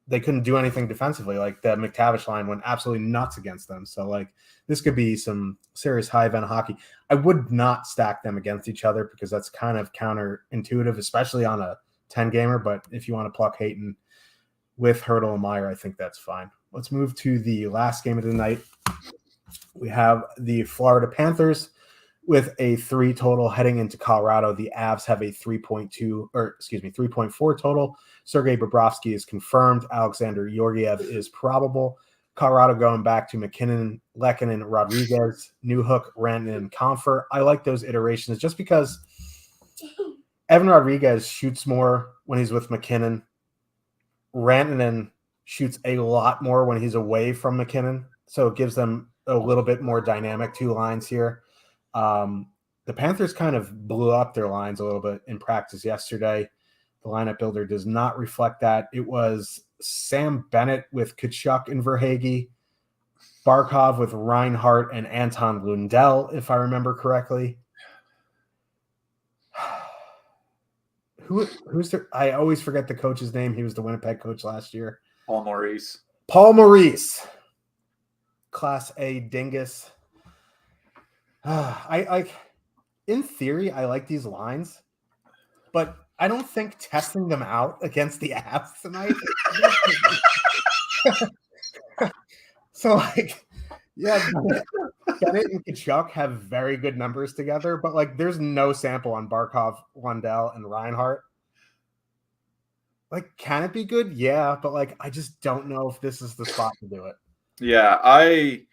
Speaker 1: do anything defensively. The McTavish line went absolutely nuts against them. So this could be some serious high event hockey. I would not stack them against each other because that's kind of counterintuitive, especially on a 10 gamer. But if you want to pluck Hayton with Hurdle and Meyer, I think that's fine. Let's move to the last game of the night. We have the Florida Panthers with a 3 total heading into Colorado. The Avs have a 3.4 total. Sergei Bobrovsky is confirmed. Alexander Georgiev is probable. Colorado going back to McKinnon, Lehkonen, Rodriguez, Newhook, Rantanen, and Compher. I like those iterations just because Evan Rodriguez shoots more when he's with McKinnon. Rantanen shoots a lot more when he's away from McKinnon, so it gives them a little bit more dynamic 2 lines here. The Panthers kind of blew up their lines a little bit in practice yesterday. The lineup builder does not reflect that. It was Sam Bennett with Tkachuk and Verhaeghe, Barkov with Reinhart and Anton Lundell, if I remember correctly. Who's there? I always forget the coach's name. He was the Winnipeg coach last year.
Speaker 2: Paul Maurice.
Speaker 1: Class A dingus. In theory, I like these lines, but I don't think testing them out against the Avs tonight. So Bennett and Tkachuk have very good numbers together, but there's no sample on Barkov, Lundell, and Reinhart. Can it be good? Yeah, but I just don't know if this is the spot to do it.
Speaker 2: Yeah, I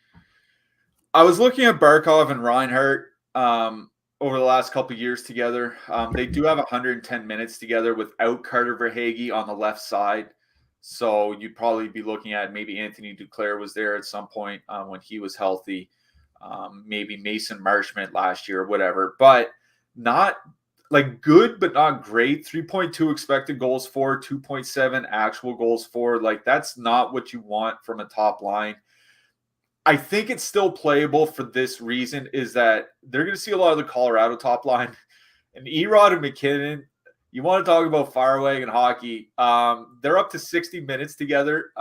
Speaker 2: was looking at Barkov and Reinhart over the last couple of years together. They do have 110 minutes together without Carter Verhaeghe on the left side. So you'd probably be looking at maybe Anthony Duclair was there at some point when he was healthy. Maybe Mason Marchment last year or whatever. But not good, but not great. 3.2 expected goals for, 2.7 actual goals for. That's not what you want from a top line. I think it's still playable for this reason is that they're going to see a lot of the Colorado top line. And Erod and McKinnon, you want to talk about firewagon hockey. They're up to 60 minutes together,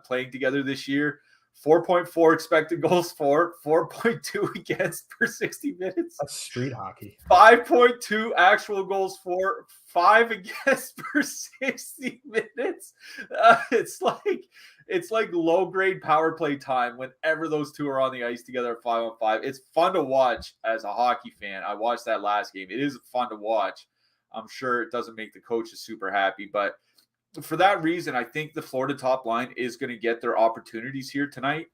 Speaker 2: playing together this year. 4.4 expected goals for, 4.2 against per 60 minutes.
Speaker 1: That's street hockey.
Speaker 2: 5.2 actual goals for, 5 against per 60 minutes. It's like low grade power play time whenever those two are on the ice together at 5-on-5. It's fun to watch as a hockey fan. I watched that last game. It is fun to watch. I'm sure it doesn't make the coaches super happy, but for that reason, I think the Florida top line is going to get their opportunities here tonight.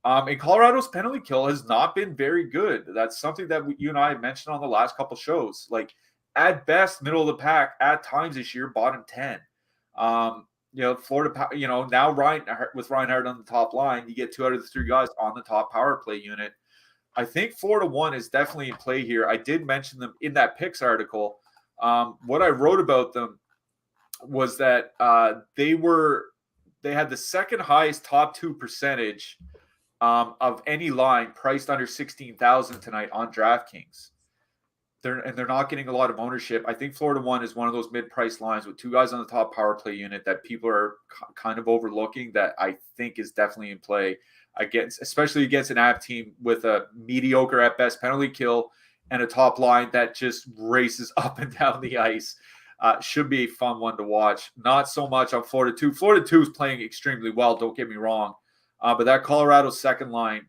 Speaker 2: And Colorado's penalty kill has not been very good. That's something that you and I mentioned on the last couple shows. At best, middle of the pack. At times this year, bottom 10. Florida. Now with Reinhart on the top line, you get 2 out of the 3 guys on the top power play unit. I think Florida 1 is definitely in play here. I did mention them in that picks article. What I wrote about them was that they had the second highest top 2 percentage of any line priced under 16,000 tonight on DraftKings. They're not getting a lot of ownership. I think Florida 1 is one of those mid-price lines with 2 guys on the top power play unit that people are kind of overlooking that I think is definitely in play especially against an Av team with a mediocre at best penalty kill and a top line that just races up and down the ice. Should be a fun one to watch. Not so much on Florida 2. Florida 2 is playing extremely well, don't get me wrong. But that Colorado second line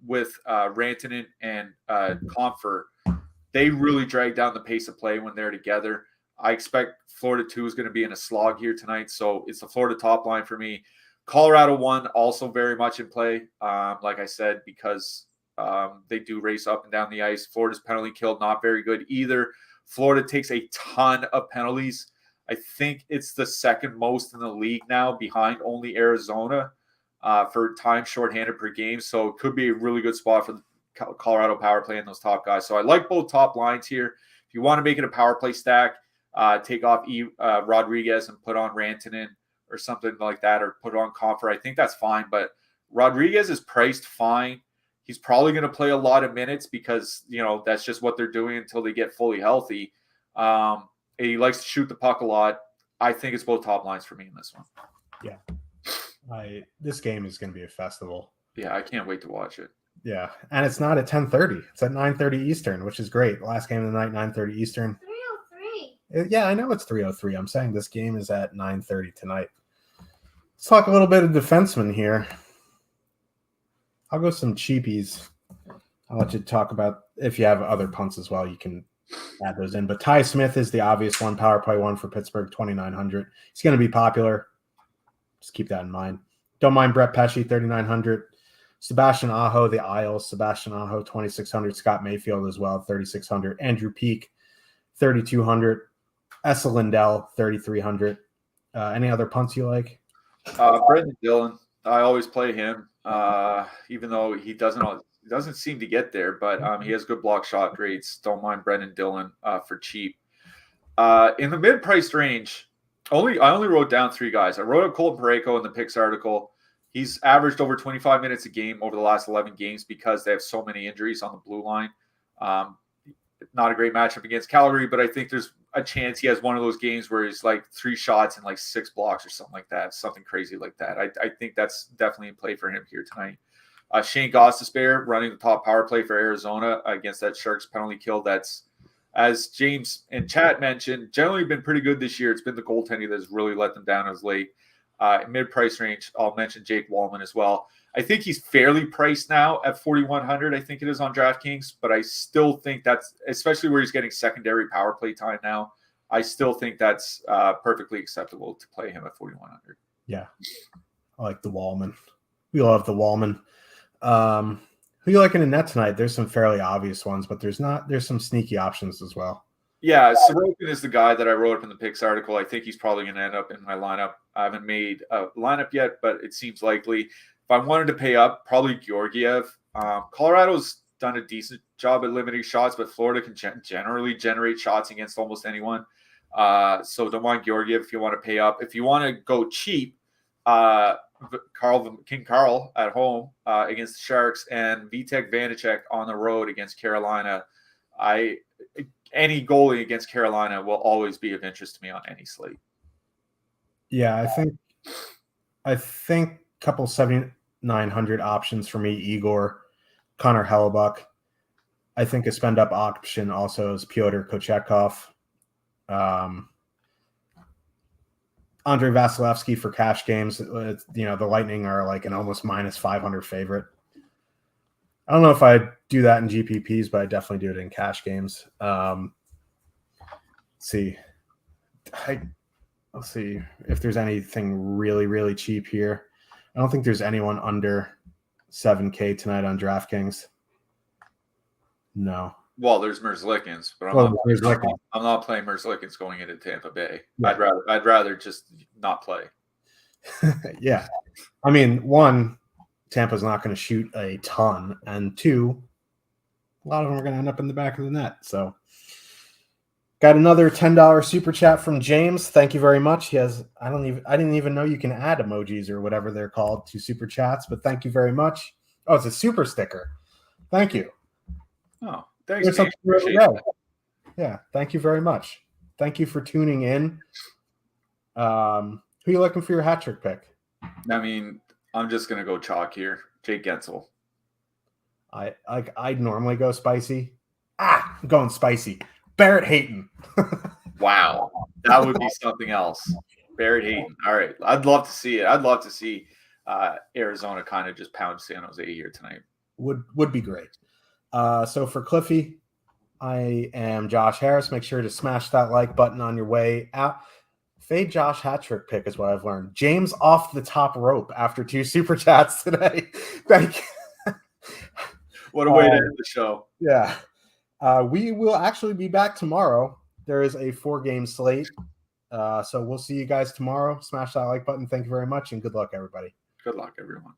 Speaker 2: with Rantanen and Compher, they really drag down the pace of play when they're together. I expect Florida 2 is going to be in a slog here tonight, so it's the Florida top line for me. Colorado 1 also very much in play, like I said, because they do race up and down the ice. Florida's penalty kill not very good either. Florida takes a ton of penalties. I think it's the second most in the league now, behind only Arizona for time shorthanded per game. So it could be a really good spot for the Colorado power play and those top guys. So I like both top lines here. If you want to make it a power play stack, take off Rodriguez and put on Rantanen or something like that, or put on Comfer. I think that's fine. But Rodriguez is priced fine. He's probably going to play a lot of minutes because, that's just what they're doing until they get fully healthy. He likes to shoot the puck a lot. I think it's both top lines for me in this one.
Speaker 1: Yeah. This game is going to be a festival.
Speaker 2: Yeah, I can't wait to watch it.
Speaker 1: Yeah, and it's not at 10:30. It's at 9:30 Eastern, which is great. Last game of the night, 9:30 Eastern.
Speaker 3: 3:03.
Speaker 1: Yeah, I know it's 3:03. I'm saying this game is at 9:30 tonight. Let's talk a little bit of defenseman here. I'll go some cheapies. I'll let you talk about, if you have other punts as well, you can add those in. But Ty Smith is the obvious one, power play one for Pittsburgh, 2,900. He's going to be popular. Just keep that in mind. Don't mind Brett Pesce, 3,900. Sebastian Aho, the Isles. Sebastian Aho, 2,600. Scott Mayfield as well, 3,600. Andrew Peak, 3,200. Essa Lindell, 3,300. Any other punts you like?
Speaker 2: Brendan Dillon. I always play him, even though he doesn't seem to get there, but he has good block shot rates. Don't mind Brendan Dillon for cheap. In the mid-priced range, I only wrote down 3 guys. I wrote up Colton Parayko in the picks article. He's averaged over 25 minutes a game over the last 11 games because they have so many injuries on the blue line. Not a great matchup against Calgary, but I think there's a chance he has one of those games where he's like 3 shots and like 6 blocks or something like that, something crazy like that. I think that's definitely in play for him here tonight. Shane Gostisbehere running the top power play for Arizona against that Sharks penalty kill. That's, as James and Chat mentioned, generally been pretty good this year. It's been the goaltending that's really let them down as late. Mid-price range, I'll mention Jake Wallman as well. I think he's fairly priced now at 4,100. I think it is on DraftKings, but I still think that's, especially where he's getting secondary power play time now, I still think that's perfectly acceptable to play him at 4,100.
Speaker 1: Yeah, I like the Wallman. We love the Wallman. Who you liking in net tonight? There's some fairly obvious ones, but there's some sneaky options as well.
Speaker 2: Yeah, Sorokin is the guy that I wrote up in the picks article. I think he's probably going to end up in my lineup. I haven't made a lineup yet, but it seems likely. If I wanted to pay up, probably Georgiev. Colorado's done a decent job at limiting shots, but Florida can generally generate shots against almost anyone. So don't mind Georgiev if you want to pay up. If you want to go cheap, King Carl at home against the Sharks and Vitek Vanacek on the road against Carolina. Any goalie against Carolina will always be of interest to me on any slate.
Speaker 1: Yeah, I think a couple 7,900 options for me. Igor, Connor Hellebuck. I think a spend up option also is Pyotr Kochetkov. Andre Vasilevsky for cash games. The Lightning are like an almost minus 500 favorite. I don't know if I'd do that in GPPs, but I definitely do it in cash games. Let's see if there's anything really, really cheap here. I don't think there's anyone under 7K tonight on DraftKings. No.
Speaker 2: Well, there's Merzlikins, but I'm not playing Merzlikins going into Tampa Bay. Yeah. I'd rather just not play.
Speaker 1: Yeah. I mean, 1, Tampa's not going to shoot a ton, and 2, a lot of them are going to end up in the back of the net. So got another $10 super chat from James. Thank you very much. He has, I didn't even know you can add emojis or whatever they're called to super chats, but thank you very much. Oh, it's a super sticker. Thank you.
Speaker 2: Oh, thanks.
Speaker 1: Yeah, thank you very much. Thank you for tuning in. Who are you looking for your hat trick pick?
Speaker 2: I mean, I'm just gonna go chalk here. Jake Gensel.
Speaker 1: I'd normally go spicy. I'm going spicy. Barrett Hayton.
Speaker 2: Wow, that would be something else. Barrett Hayton. All right, I'd love to see it. I'd love to see Arizona kind of just pound San Jose here tonight.
Speaker 1: Would be great. So for Cliffy, I am Josh Harris. Make sure to smash that like button on your way out. Fade Josh hat trick pick is what I've learned. James off the top rope after 2 super chats today. Thank you.
Speaker 2: What a way to end the show.
Speaker 1: Yeah. We will actually be back tomorrow. There is a 4-game slate. So we'll see you guys tomorrow. Smash that like button. Thank you very much, and good luck, everybody.
Speaker 2: Good luck, everyone.